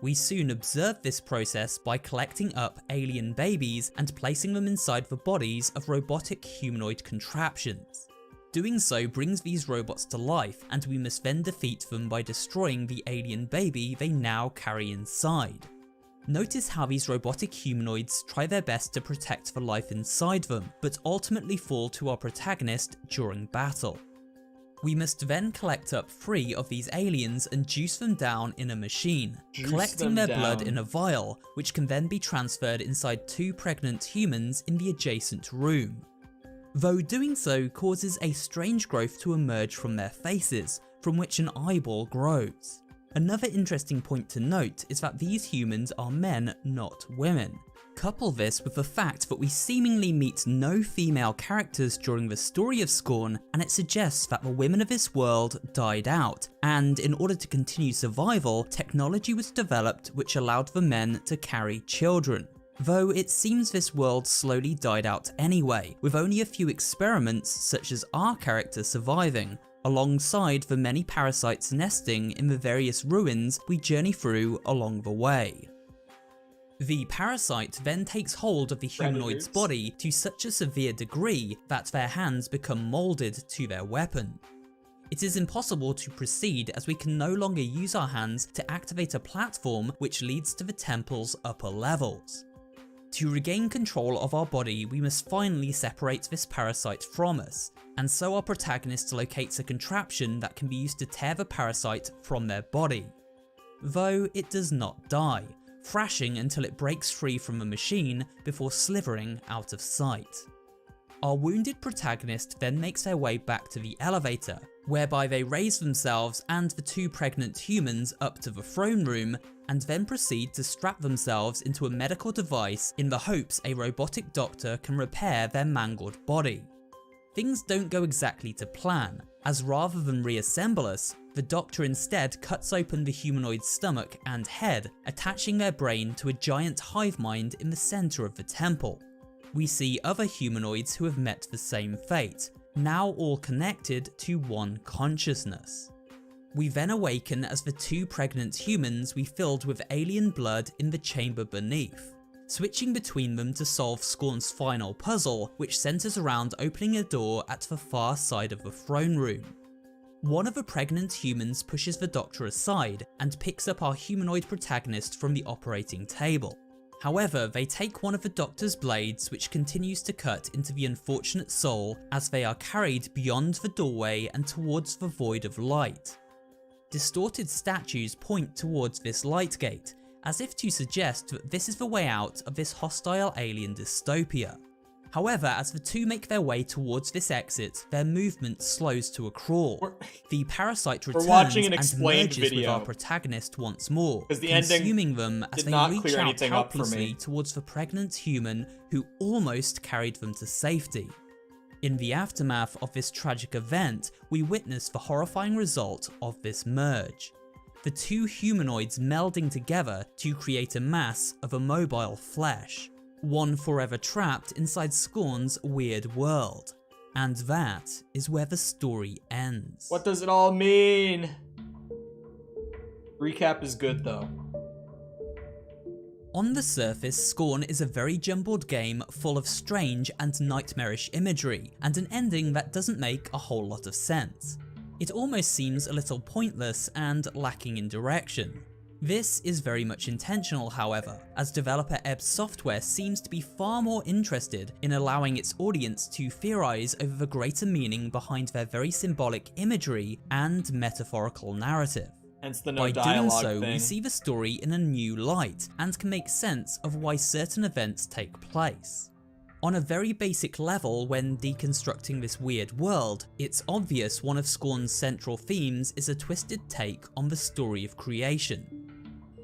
We soon observe this process by collecting up alien babies and placing them inside the bodies of robotic humanoid contraptions. Doing so brings these robots to life, and we must then defeat them by destroying the alien baby they now carry inside. Notice how these robotic humanoids try their best to protect the life inside them, but ultimately fall to our protagonist during battle. We must then collect up 3 of these aliens and juice them down in a machine, collecting their blood in a vial, which can then be transferred inside 2 pregnant humans in the adjacent room. Though doing so causes a strange growth to emerge from their faces, from which an eyeball grows. Another interesting point to note is that these humans are men, not women. Couple this with the fact that we seemingly meet no female characters during the story of Scorn, and it suggests that the women of this world died out, and in order to continue survival, technology was developed which allowed the men to carry children. Though it seems this world slowly died out anyway, with only a few experiments such as our character surviving, alongside the many parasites nesting in the various ruins we journey through along the way. The parasite then takes hold of the humanoid's body to such a severe degree that their hands become moulded to their weapon. It is impossible to proceed as we can no longer use our hands to activate a platform which leads to the temple's upper levels. To regain control of our body, we must finally separate this parasite from us, and so our protagonist locates a contraption that can be used to tear the parasite from their body. Though it does not die, thrashing until it breaks free from the machine before slithering out of sight. Our wounded protagonist then makes their way back to the elevator, whereby they raise themselves and the 2 pregnant humans up to the throne room, and then proceed to strap themselves into a medical device in the hopes a robotic doctor can repair their mangled body. Things don't go exactly to plan, as rather than reassemble us, the Doctor instead cuts open the humanoid's stomach and head, attaching their brain to a giant hive mind in the centre of the temple. We see other humanoids who have met the same fate, now all connected to one consciousness. We then awaken as the two pregnant humans we filled with alien blood in the chamber beneath, switching between them to solve Scorn's final puzzle, which centres around opening a door at the far side of the throne room. One of the pregnant humans pushes the Doctor aside and picks up our humanoid protagonist from the operating table. However, they take one of the Doctor's blades, which continues to cut into the unfortunate soul as they are carried beyond the doorway and towards the void of light. Distorted statues point towards this light gate, as if to suggest that this is the way out of this hostile alien dystopia. However, as the two make their way towards this exit, their movement slows to a crawl. The parasite returns and merges with our protagonist once more, consuming them as they reach out helplessly towards the pregnant human who almost carried them to safety. In the aftermath of this tragic event, we witness the horrifying result of this merge. The two humanoids melding together to create a mass of immobile flesh, one forever trapped inside Scorn's weird world. And that is where the story ends. What does it all mean? Recap is good though. On the surface, Scorn is a very jumbled game full of strange and nightmarish imagery, and an ending that doesn't make a whole lot of sense. It almost seems a little pointless and lacking in direction. This is very much intentional, however, as developer Ebb Software seems to be far more interested in allowing its audience to theorize over the greater meaning behind their very symbolic imagery and metaphorical narrative. Hence the no By dialogue doing so, thing. we see the story in a new light and can make sense of why certain events take place. On a very basic level, when deconstructing this weird world, it's obvious one of Scorn's central themes is a twisted take on the story of creation.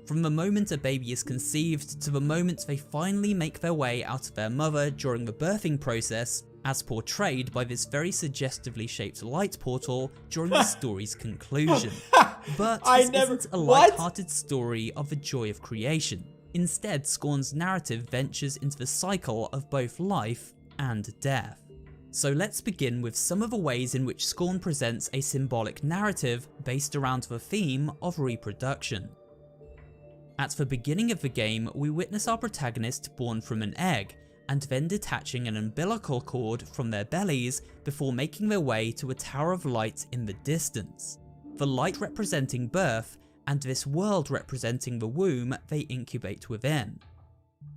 From the moment a baby is conceived to the moment they finally make their way out of their mother during the birthing process, as portrayed by this very suggestively shaped light portal during the story's conclusion. But this isn't a light-hearted story of the joy of creation. Instead, Scorn's narrative ventures into the cycle of both life and death. So let's begin with some of the ways in which Scorn presents a symbolic narrative based around the theme of reproduction. At the beginning of the game, we witness our protagonist born from an egg, and then detaching an umbilical cord from their bellies before making their way to a tower of light in the distance. The light representing birth, and this world representing the womb they incubate within.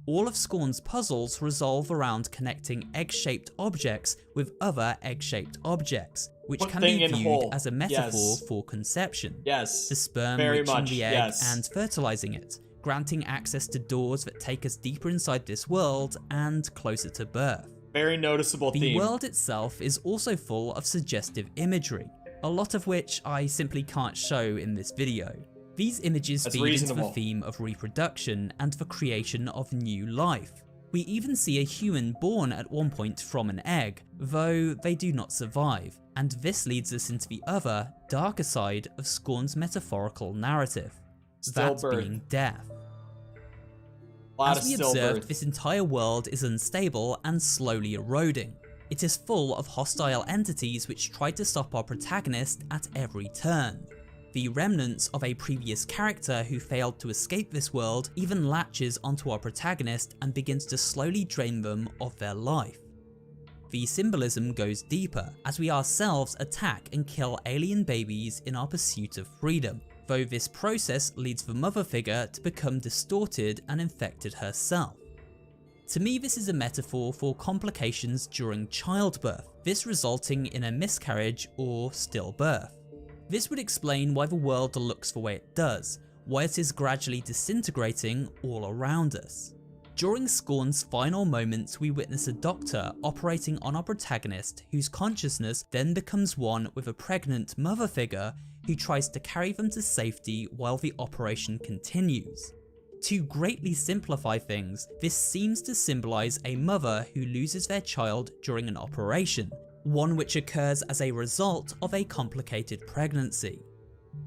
All of Scorn's puzzles revolve around connecting egg-shaped objects with other egg-shaped objects, which can be viewed as a metaphor for conception. Yes. The sperm reaching the egg and fertilizing it, granting access to doors that take us deeper inside this world and closer to birth. Very noticeable theme. The world itself is also full of suggestive imagery, a lot of which I simply can't show in this video. These images feed into the theme of reproduction and the creation of new life. We even see a human born at one point from an egg, though they do not survive, and this leads us into the other, darker side of Scorn's metaphorical narrative, that being death. As we observed, this entire world is unstable and slowly eroding. It is full of hostile entities which try to stop our protagonist at every turn. The remnants of a previous character who failed to escape this world even latches onto our protagonist and begins to slowly drain them of their life. The symbolism goes deeper, as we ourselves attack and kill alien babies in our pursuit of freedom, though this process leads the mother figure to become distorted and infected herself. To me, this is a metaphor for complications during childbirth, this resulting in a miscarriage or stillbirth. This would explain why the world looks the way it does, why it is gradually disintegrating all around us. During Scorn's final moments, we witness a doctor operating on our protagonist, whose consciousness then becomes one with a pregnant mother figure who tries to carry them to safety while the operation continues. To greatly simplify things, this seems to symbolize a mother who loses their child during an operation, one which occurs as a result of a complicated pregnancy.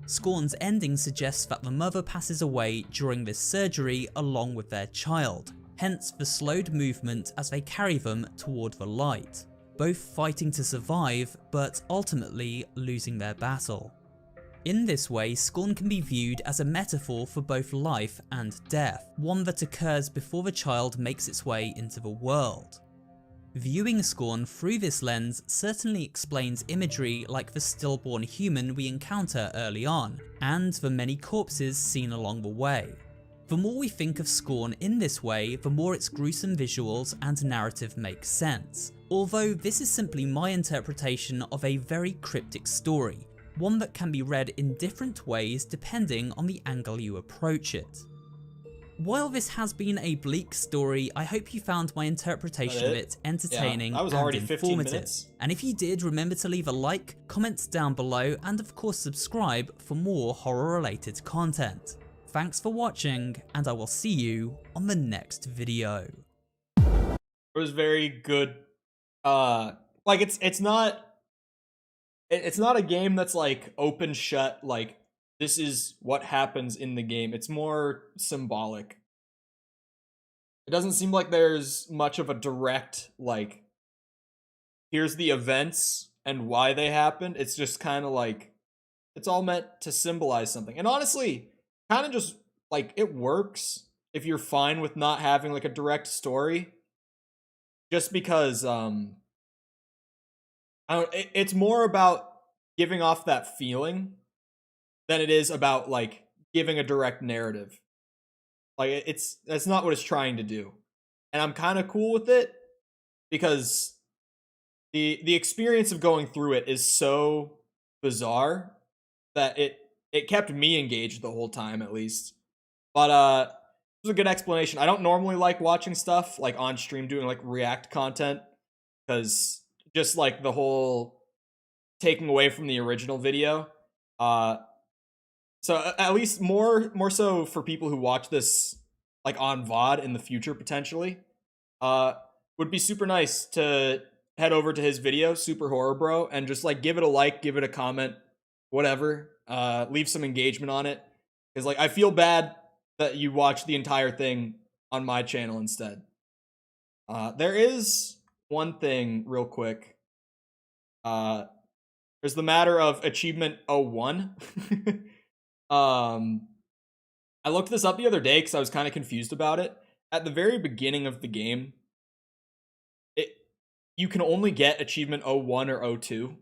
Scorn's ending suggests that the mother passes away during this surgery along with their child, hence the slowed movement as they carry them toward the light, both fighting to survive but ultimately losing their battle. In this way, Scorn can be viewed as a metaphor for both life and death, one that occurs before the child makes its way into the world. Viewing Scorn through this lens certainly explains imagery like the stillborn human we encounter early on, and the many corpses seen along the way. The more we think of Scorn in this way, the more its gruesome visuals and narrative make sense, although this is simply my interpretation of a very cryptic story, one that can be read in different ways depending on the angle you approach it. While this has been a bleak story, I hope you found my interpretation of it entertaining and informative. And if you did, remember to leave a like, comment down below, and of course subscribe for more horror related content. Thanks for watching, and I will see you on the next video. It was very good. Like it's not a game that's like open shut, like this is what happens in the game. It's more symbolic. It doesn't seem like there's much of a direct, like, here's the events and why they happened. It's just kind of like, it's all meant to symbolize something. And honestly, kind of just, like, it works if you're fine with not having, like, a direct story. Just because, it's more about giving off that feeling than it is about, like, giving a direct narrative. Like, that's not what it's trying to do. And I'm kind of cool with it because the experience of going through it is so bizarre that it kept me engaged the whole time, at least. But it was a good explanation. I don't normally like watching stuff like on stream, doing like react content, because just like the whole taking away from the original video. So at least more so for people who watch this like on VOD in the future potentially, would be super nice to head over to his video, Super Horror Bro, and just like give it a like, give it a comment, whatever. Leave some engagement on it, because like I feel bad that you watch the entire thing on my channel instead. There is one thing real quick. There's the matter of achievement 01. I looked this up the other day because I was kind of confused about it. At the very beginning of the game, you can only get achievement 01 or 02,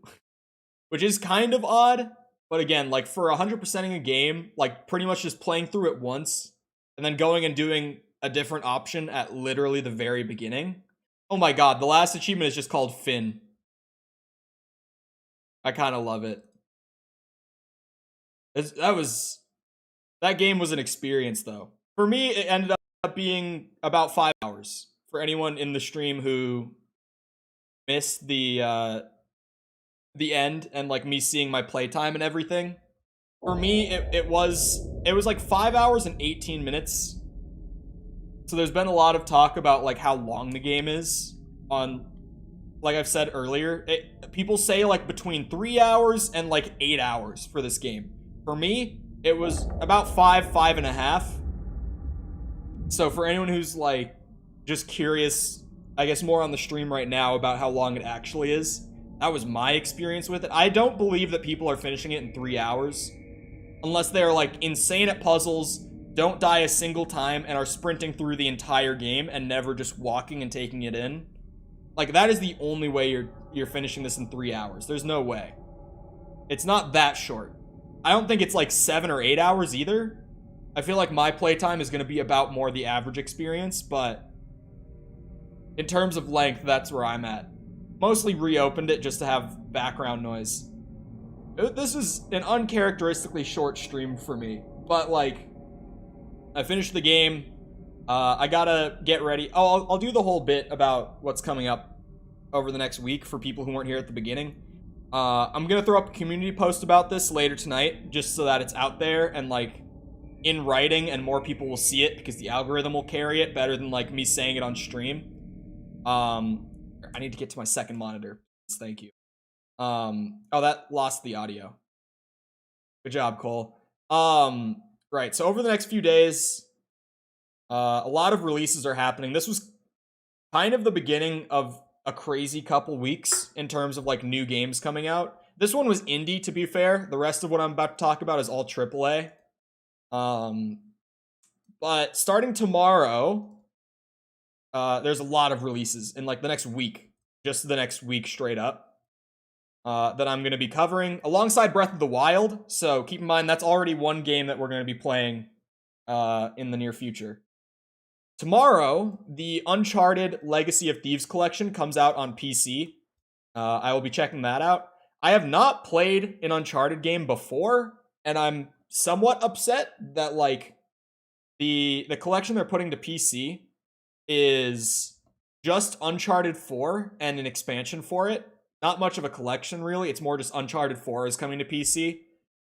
which is kind of odd. But again, like for 100%ing a game, like pretty much just playing through it once and then going and doing a different option at literally the very beginning. Oh my god, the last achievement is just called Finn. I kind of love it. That game was an experience though. For me, it ended up being about 5 hours. For anyone in the stream who missed the end and like me seeing my playtime and everything, for me it was like 5 hours and 18 minutes. So there's been a lot of talk about like how long the game is on, like I've said earlier, people say like between 3 hours and like 8 hours for this game. For me, it was about 5.5. So for anyone who's like just curious, I guess more on the stream right now about how long it actually is, that was my experience with it. I don't believe that people are finishing it in 3 hours. Unless they're like insane at puzzles, don't die a single time, and are sprinting through the entire game and never just walking and taking it in. Like, that is the only way you're finishing this in 3 hours. There's no way. It's not that short. I don't think it's like 7 or 8 hours either. I feel like my playtime is going to be about more the average experience, but in terms of length, that's where I'm at. Mostly reopened it just to have background noise. This is an uncharacteristically short stream for me, but like, I finished the game. I gotta get ready. Oh, I'll do the whole bit about what's coming up over the next week for people who weren't here at the beginning. I'm gonna throw up a community post about this later tonight, just so that it's out there and like in writing and more people will see it, because the algorithm will carry it better than like me saying it on stream. I need to get to my second monitor. Thank you. Oh, that lost the audio. Good job, Cole. Right, so over the next few days, a lot of releases are happening. This was kind of the beginning of a crazy couple weeks in terms of like new games coming out. This one was indie, to be fair. The rest of what I'm about to talk about is all AAA. But starting tomorrow, there's a lot of releases in like the next week, just the next week straight up, that I'm going to be covering alongside Breath of the Wild. So keep in mind, that's already one game that we're going to be playing in the near future. Tomorrow, the Uncharted Legacy of Thieves collection comes out on PC. I will be checking that out. I have not played an Uncharted game before, and I'm somewhat upset that like the collection they're putting to PC is just Uncharted 4 and an expansion for it. Not much of a collection, really. It's more just Uncharted 4 is coming to PC.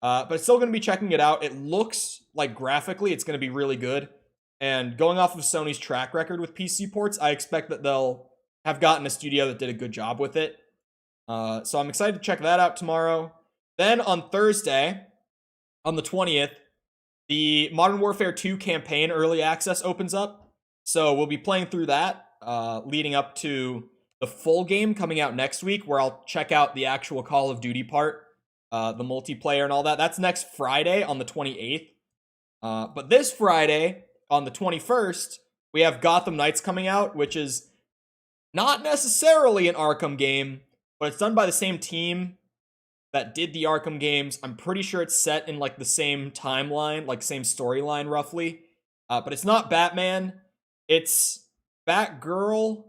But still going to be checking it out. It looks like graphically it's going to be really good. And going off of Sony's track record with PC ports, I expect that they'll have gotten a studio that did a good job with it. So I'm excited to check that out tomorrow. Then on Thursday, on the 20th, the Modern Warfare 2 campaign early access opens up. So we'll be playing through that, leading up to the full game coming out next week, where I'll check out the actual Call of Duty part, the multiplayer and all that. That's next Friday on the 28th. But this Friday, on the 21st, we have Gotham Knights coming out, which is not necessarily an Arkham game, but it's done by the same team that did the Arkham games. I'm pretty sure it's set in like the same timeline, like same storyline roughly. But it's not Batman. It's Batgirl,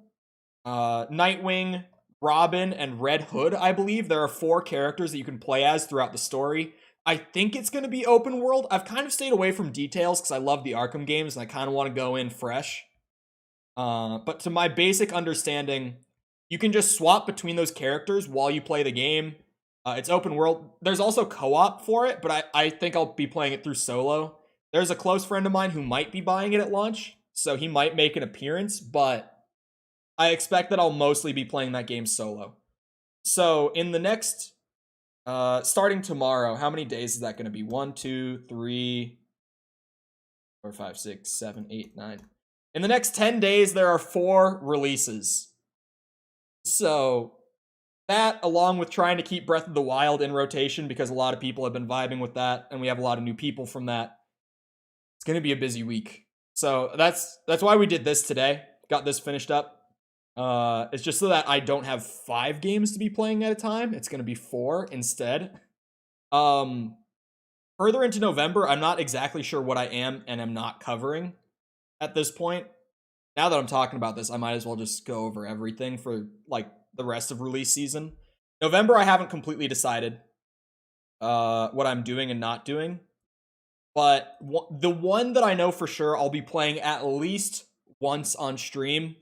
Nightwing, Robin, and Red Hood, I believe. There are 4 characters that you can play as throughout the story. I think it's going to be open world. I've kind of stayed away from details because I love the Arkham games and I kind of want to go in fresh. But to my basic understanding, you can just swap between those characters while you play the game. It's open world. There's also co-op for it, but I think I'll be playing it through solo. There's a close friend of mine who might be buying it at launch, so he might make an appearance, but I expect that I'll mostly be playing that game solo. So in the next... starting tomorrow, how many days is that going to be? 1, 2, 3, 4, 5, 6, 7, 8, 9. In the next 10 days, there are 4 releases. So that, along with trying to keep Breath of the Wild in rotation, because a lot of people have been vibing with that, and we have a lot of new people from that, it's going to be a busy week. So that's why we did this today. Got this finished up. It's just so that I don't have 5 games to be playing at a time. It's going to be 4 instead. Further into November, I'm not exactly sure what I am and am not covering at this point. Now that I'm talking about this, I might as well just go over everything for like the rest of release season. November, I haven't completely decided what I'm doing and not doing. But the one that I know for sure I'll be playing at least once on stream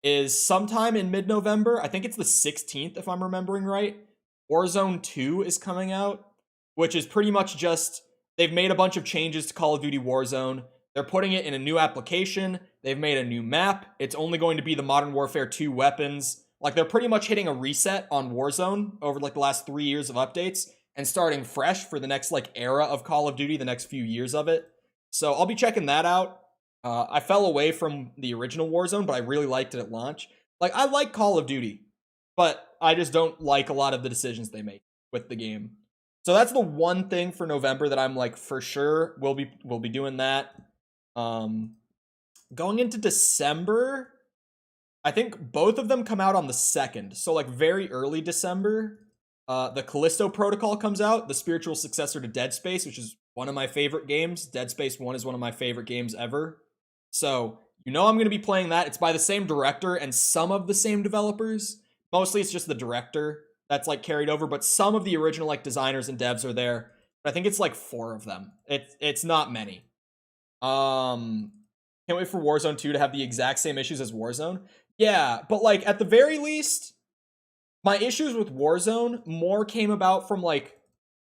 is sometime in mid-November. I think it's the 16th, if I'm remembering right. Warzone 2 is coming out, which is pretty much just, they've made a bunch of changes to Call of Duty Warzone. They're putting it in a new application. They've made a new map. It's only going to be the Modern Warfare 2 weapons. Like, they're pretty much hitting a reset on Warzone over like the last 3 years of updates and starting fresh for the next like era of Call of Duty, the next few years of it. So I'll be checking that out. I fell away from the original Warzone, but I really liked it at launch. Like, I like Call of Duty, but I just don't like a lot of the decisions they make with the game. So that's the one thing for November that I'm like, for sure, we'll be doing that. Going into December, I think both of them come out on the 2nd. So like very early December, the Callisto Protocol comes out, the spiritual successor to Dead Space, which is one of my favorite games. Dead Space 1 is one of my favorite games ever. So, you know I'm going to be playing that. It's by the same director and some of the same developers. Mostly it's just the director that's like carried over, but some of the original like designers and devs are there. But I think it's like 4 of them. It's not many. Can't wait for Warzone 2 to have the exact same issues as Warzone. Yeah, but like at the very least, my issues with Warzone more came about from like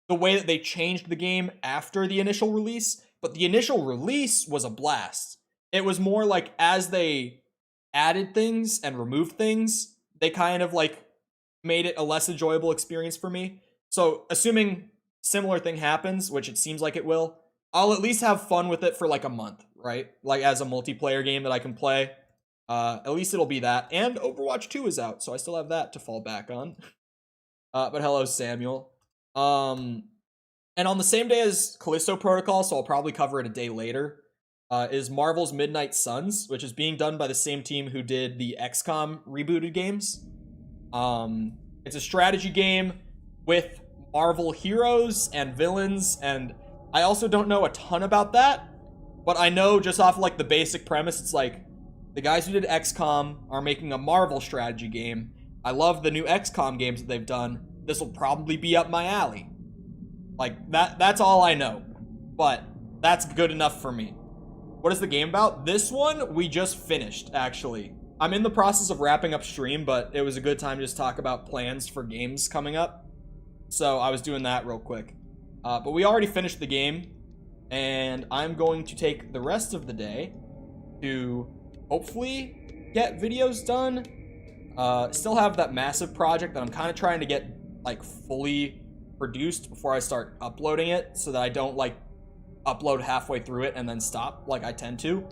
the way that they changed the game after the initial release. But the initial release was a blast. It was more like as they added things and removed things, they kind of like made it a less enjoyable experience for me. So assuming similar thing happens, which it seems like it will, I'll at least have fun with it for like a month, right? Like as a multiplayer game that I can play. At least it'll be that. And Overwatch 2 is out, so I still have that to fall back on. But hello, Samuel. And on the same day as Callisto Protocol, so I'll probably cover it a day later, is Marvel's Midnight Suns, which is being done by the same team who did the XCOM rebooted games. It's a strategy game with Marvel heroes and villains, and I also don't know a ton about that, but I know just off like the basic premise, it's like the guys who did XCOM are making a Marvel strategy game. I love the new XCOM games that they've done. This will probably be up my alley. Like that's all I know, but that's good enough for me. What is the game about? This one we just finished, actually. I'm in the process of wrapping up stream, but it was a good time to just talk about plans for games coming up. So I was doing that real quick. But we already finished the game, and I'm going to take the rest of the day to hopefully get videos done. Still have that massive project that I'm kind of trying to get like fully produced before I start uploading it, so that I don't like upload halfway through it and then stop like I tend to.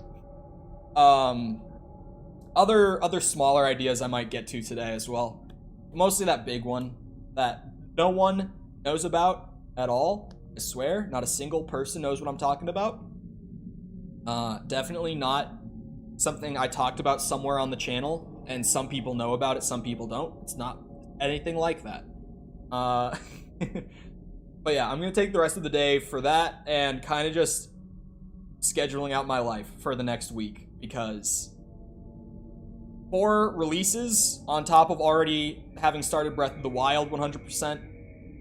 Other smaller ideas I might get to today as well. Mostly that big one that no one knows about at all. I swear, not a single person knows what I'm talking about. Definitely not something I talked about somewhere on the channel, and some people know about it, some people don't. It's not anything like that. But yeah, I'm gonna take the rest of the day for that and kind of just scheduling out my life for the next week, because 4 releases on top of already having started Breath of the Wild 100%.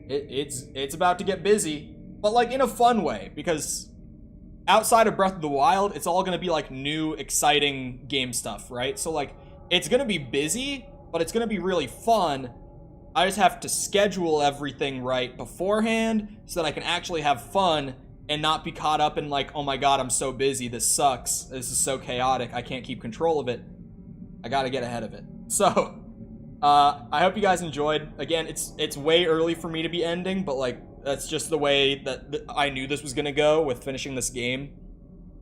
It's about to get busy, but like in a fun way, because outside of Breath of the Wild, it's all gonna be like new, exciting game stuff, right? So like, it's gonna be busy, but it's gonna be really fun. I just have to schedule everything right beforehand so that I can actually have fun and not be caught up in like, oh my god, I'm so busy, this sucks, this is so chaotic, I can't keep control of it. I gotta get ahead of it. So, I hope you guys enjoyed. Again, it's way early for me to be ending, but like, that's just the way that I knew this was gonna go with finishing this game.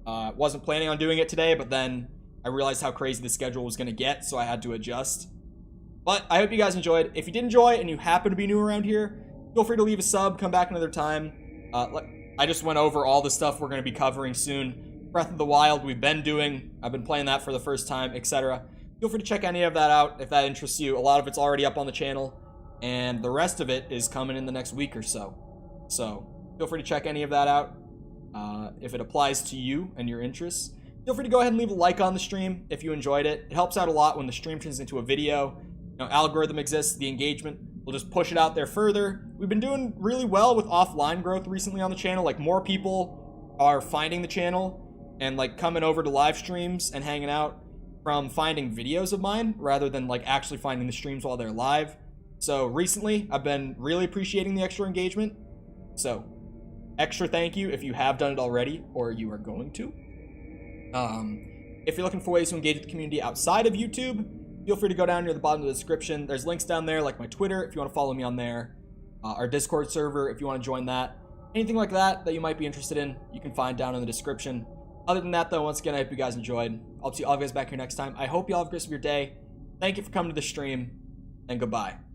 Wasn't planning on doing it today, but then I realized how crazy the schedule was gonna get, so I had to adjust. But I hope you guys enjoyed. If you did enjoy and you happen to be new around here, feel free to leave a sub, come back another time. I just went over all the stuff we're gonna be covering soon. Breath of the Wild, we've been doing. I've been playing that for the first time, etc. Feel free to check any of that out if that interests you. A lot of it's already up on the channel, and the rest of it is coming in the next week or so. So feel free to check any of that out if it applies to you and your interests. Feel free to go ahead and leave a like on the stream if you enjoyed it. It helps out a lot when the stream turns into a video. You know, algorithm exists, the engagement will just push it out there further. We've been doing really well with offline growth recently on the channel. Like, more people are finding the channel and like coming over to live streams and hanging out from finding videos of mine rather than like actually finding the streams while they're live. So recently I've been really appreciating the extra engagement. So extra thank you if you have done it already or you are going to. If you're looking for ways to engage with the community outside of YouTube, feel free to go down near the bottom of the description. There's links down there, like my Twitter if you want to follow me on there, our Discord server if you want to join that. Anything like that you might be interested in, you can find down in the description. Other than that, though, once again, I hope you guys enjoyed. I'll see all of you guys back here next time. I hope you all have a great rest of your day. Thank you for coming to the stream, and goodbye.